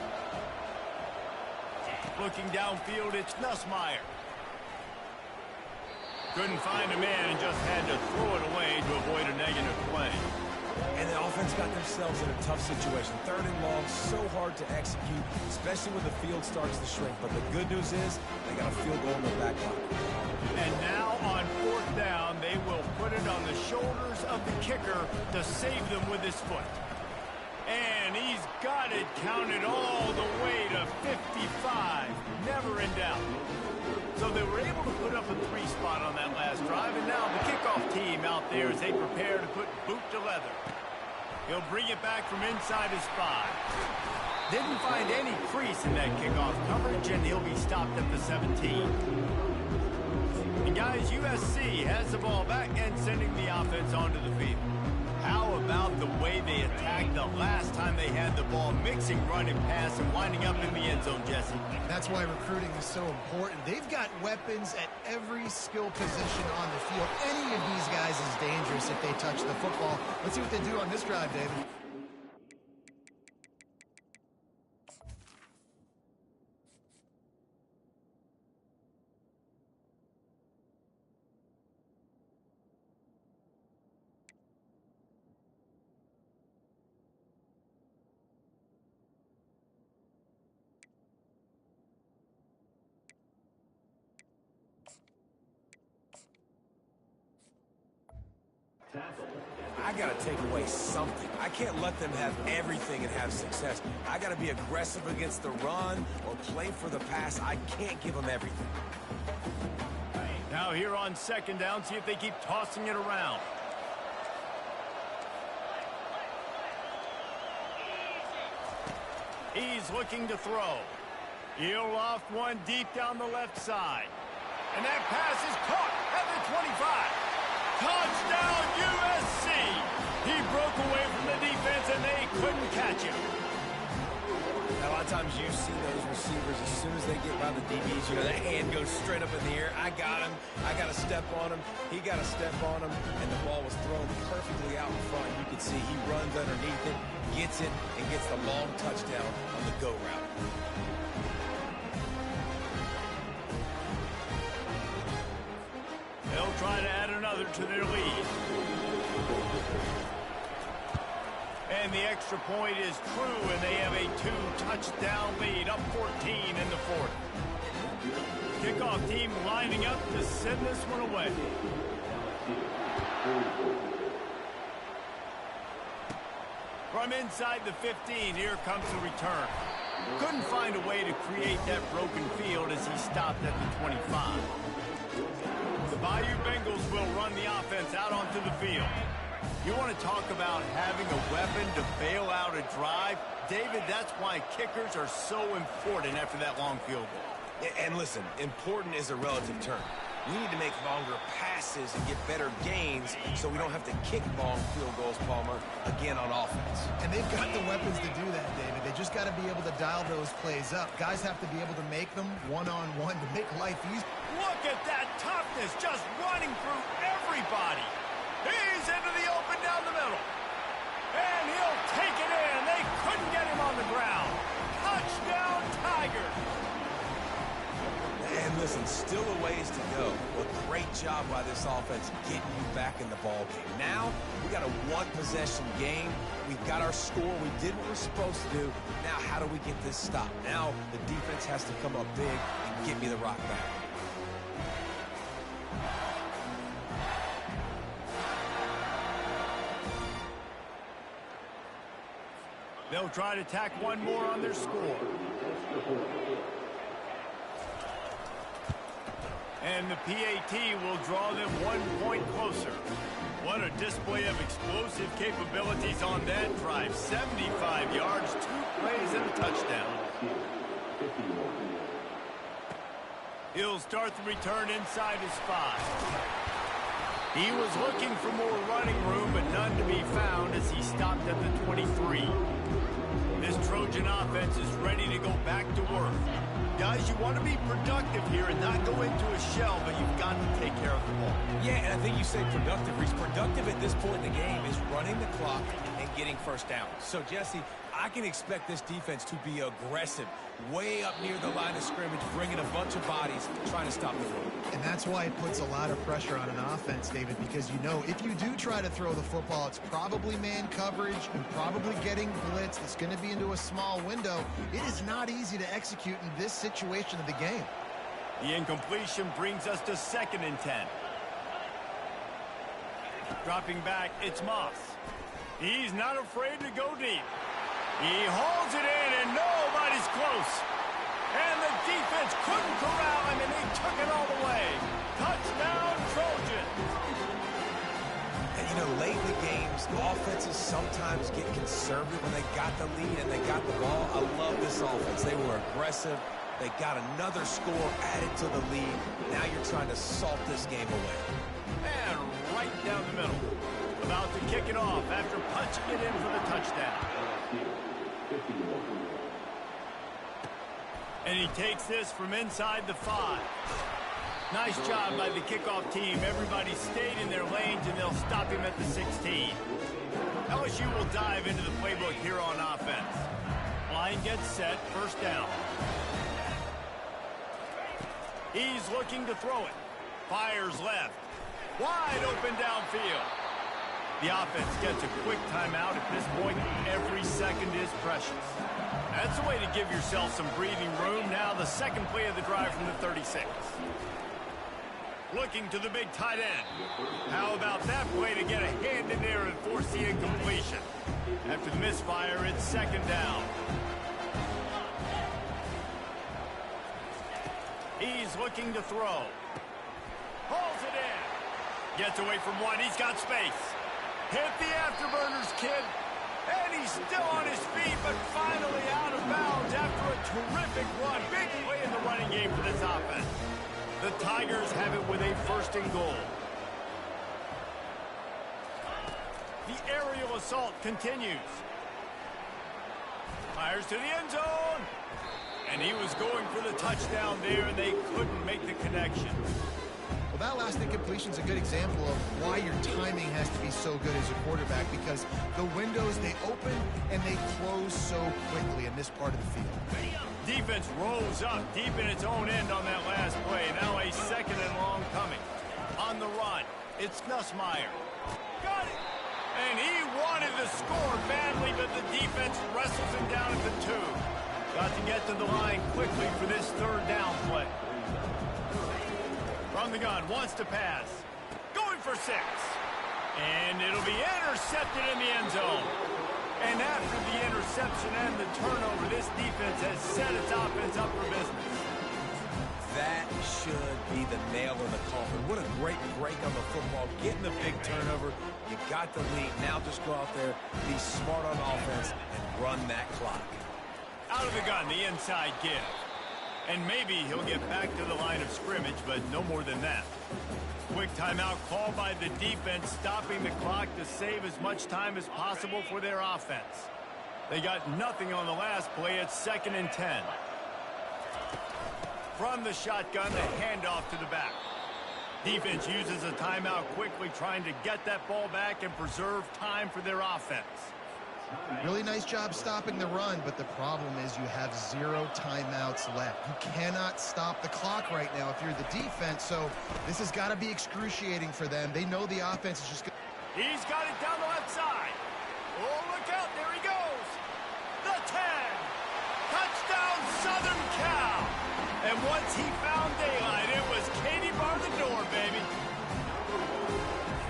Looking downfield, it's Nussmeier. Couldn't find a man and just had to throw it away to avoid a negative play. And the offense got themselves in a tough situation. 3rd and long, so hard to execute, especially when the field starts to shrink. But the good news is they got a field goal in the back pocket. And now on 4th down, they will put it on the shoulders of the kicker to save them with his foot. And he's got it counted all the way to 55. Never in doubt. So they were able to put up a 3 spot on that last drive, and now the kickoff team out there as they prepare to put boot to leather. He'll bring it back from inside his 5. Didn't find any crease in that kickoff coverage, and he'll be stopped at the 17. And guys, USC has the ball back and sending the offense onto the field. How about the way they attacked the last time they had the ball, mixing run and pass and winding up in the end zone, Jesse? That's why recruiting is so important. They've got weapons at every skill position on the field. Any of these guys is dangerous if they touch the football. Let's see what they do on this drive, David. I got to take away something. I can't let them have everything and have success. I got to be aggressive against the run or play for the pass. I can't give them everything. Now here on second down, see if they keep tossing it around. He's looking to throw. He'll loft one deep down the left side. And that pass is caught at the 25. Touchdown, USC! He broke away from the defense, and they couldn't catch him. Now, a lot of times you see those receivers, as soon as they get by the DBs, you know, that hand goes straight up in the air. I got him. I got to step on him. He got to step on him, and the ball was thrown perfectly out in front. You can see he runs underneath it, gets it, and gets the long touchdown on the go route. They'll try to add another to their lead. And the extra point is true, and they have a 2-touchdown lead, up 14 in the fourth. Kickoff team lining up to send this one away. From inside the 15, here comes the return. Couldn't find a way to create that broken field as he stopped at the 25. The Bayou Bengals will run the offense out onto the field. You want to talk about having a weapon to bail out a drive? David, that's why kickers are so important after that long field goal. And listen, important is a relative term. We need to make longer passes and get better gains so we don't have to kick long field goals, Palmer, again on offense. And they've got the weapons to do that, David. They just got to be able to dial those plays up. Guys have to be able to make them one-on-one to make life easy. Look at that toughness, just running through everybody. He's into the open down the middle. And he'll take it in. They couldn't get him on the ground. Touchdown, Tigers. And listen, still a ways to go. A great job by this offense getting you back in the ball game. Now, we got a one-possession game. We've got our score. We did what we're supposed to do. Now, how do we get this stopped? Now, the defense has to come up big and get me the rock back. They'll try to tack one more on their score. And the PAT will draw them 1 point closer. What a display of explosive capabilities on that drive. 75 yards, 2 plays, and a touchdown. He'll start the return inside his 5. He was looking for more running room, but none to be found as he stopped at the 23. This Trojan offense is ready to go back to work. Guys, you want to be productive here and not go into a shell, but you've got to take care of the ball. Yeah, and I think you say productive. He's productive at this point in the game is running the clock and getting first down. So, Jesse, I can expect this defense to be aggressive, way up near the line of scrimmage, bringing a bunch of bodies, trying to stop the run. And that's why it puts a lot of pressure on an offense, David, because you know if you do try to throw the football, it's probably man coverage and probably getting blitzed. It's going to be into a small window. It is not easy to execute in this situation of the game. The incompletion brings us to 2nd and 10. Dropping back, it's Moss. He's not afraid to go deep. He hauls it in, and nobody's close. And the defense couldn't corral him, and they took it all the way. Touchdown, Trojans. And, you know, late in the games, offenses sometimes get conservative when they got the lead and they got the ball. I love this offense. They were aggressive. They got another score added to the lead. Now you're trying to salt this game away. And right down the middle. About to kick it off after punching it in for the touchdown. And he takes this from inside the 5. Nice job by the kickoff team. Everybody stayed in their lanes, and they'll stop him at the 16. LSU will dive into the playbook here on offense. Line gets set, first down. He's looking to throw it. Fires left. Wide open downfield. The offense gets a quick timeout at this point. Every second is precious. That's a way to give yourself some breathing room. Now the second play of the drive from the 36. Looking to the big tight end. How about that play to get a hand in there and force the incompletion? After the misfire, it's second down. He's looking to throw. Pulls it in. Gets away from one. He's got space. Hit the afterburners, kid. And he's still on his feet, but finally out of bounds after a terrific run. Big play in the running game for this offense. The Tigers have it with a first and goal. The aerial assault continues. Fires to the end zone. And he was going for the touchdown there, and they couldn't make the connection. Well, that last incompletion is a good example of why your timing has to be so good as a quarterback, because the windows, they open and they close so quickly in this part of the field. Defense rolls up deep in its own end on that last play. Now a second and long coming. On the run, it's Nussmeier. Got it! And he wanted to score badly, but the defense wrestles him down at the 2. Got to get to the line quickly for this third down play. From the gun, wants to pass. Going for 6. And it'll be intercepted in the end zone. And after the interception and the turnover, this defense has set its offense up for business. That should be the nail in the coffin. What a great break on the football. Getting the big turnover. You got the lead. Now just go out there, be smart on offense, and run that clock. Out of the gun, the inside give. And maybe he'll get back to the line of scrimmage, but no more than that. Quick timeout called by the defense, stopping the clock to save as much time as possible for their offense. They got nothing on the last play. It's 2nd and 10. From the shotgun, the handoff to the back. Defense uses a timeout quickly, trying to get that ball back and preserve time for their offense. Really nice job stopping the run, but the problem is you have 0 timeouts left. You cannot stop the clock right now if you're the defense, so this has got to be excruciating for them. They know the offense is just going to... He's got it down the left side. Oh, look out. There he goes. The 10. Touchdown, Southern Cal. And once he found daylight, it was Katie bar the door, baby.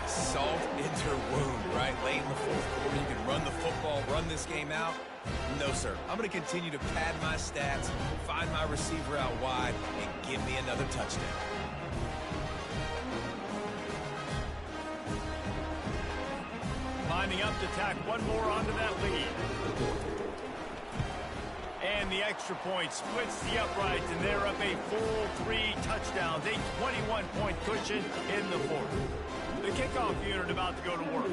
Salt into her wound, right? Late in the 4th quarter, you can run the football, run this game out. No, sir. I'm going to continue to pad my stats, find my receiver out wide, and give me another touchdown. Lining up to tack one more onto that lead. And the extra point splits the uprights, and they're up a full 3 touchdowns, a 21-point cushion in the 4th. The kickoff unit about to go to work.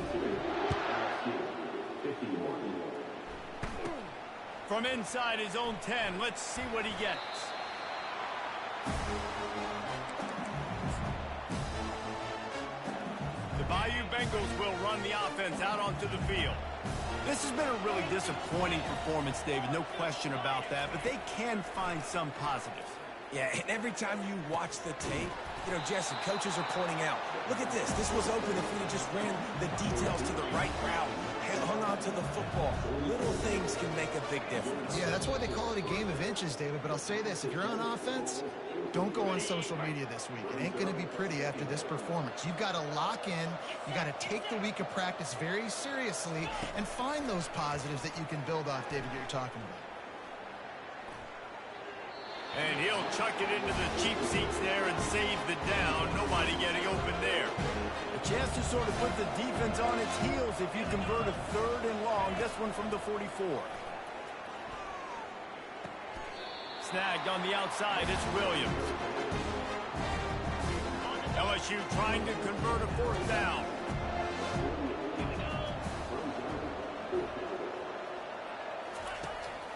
From inside his own 10, let's see what he gets. The Bayou Bengals will run the offense out onto the field. This has been a really disappointing performance, David, no question about that, but they can find some positives. Yeah, and every time you watch the tape, you know, Jesse, coaches are pointing out, look at this. This was open if we had just ran the details to the right route, hung on to the football. Little things can make a big difference. Yeah, that's why they call it a game of inches, David. But I'll say this, if you're on offense, don't go on social media this week. It ain't going to be pretty after this performance. You've got to lock in. You got to take the week of practice very seriously and find those positives that you can build off, David, that you're talking about. And he'll chuck it into the cheap seats there and save the down. Nobody getting open there. A chance to sort of put the defense on its heels if you convert a 3rd and long. This one from the 44. Snagged on the outside, it's Williams. LSU trying to convert a 4th down.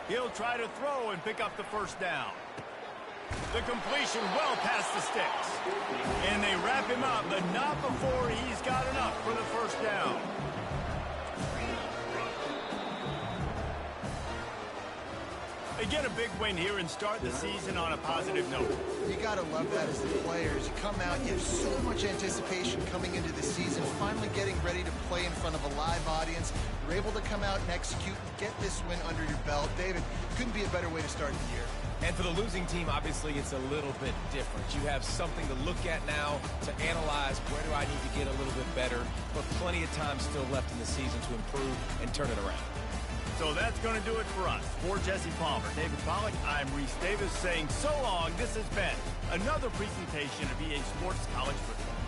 He'll try to throw and pick up the 1st down. The completion well past the sticks. And they wrap him up, but not before he's got enough for the 1st down. They get a big win here and start the season on a positive note. You got to love that as the players. You come out, you have so much anticipation coming into the season, finally getting ready to play in front of a live audience. You're able to come out and execute and get this win under your belt. David, couldn't be a better way to start the year. And for the losing team, obviously, it's a little bit different. You have something to look at now, to analyze where do I need to get a little bit better, but plenty of time still left in the season to improve and turn it around. So that's going to do it for us. For Jesse Palmer, David Pollack, I'm Reese Davis saying so long. This has been another presentation of EA Sports College Football.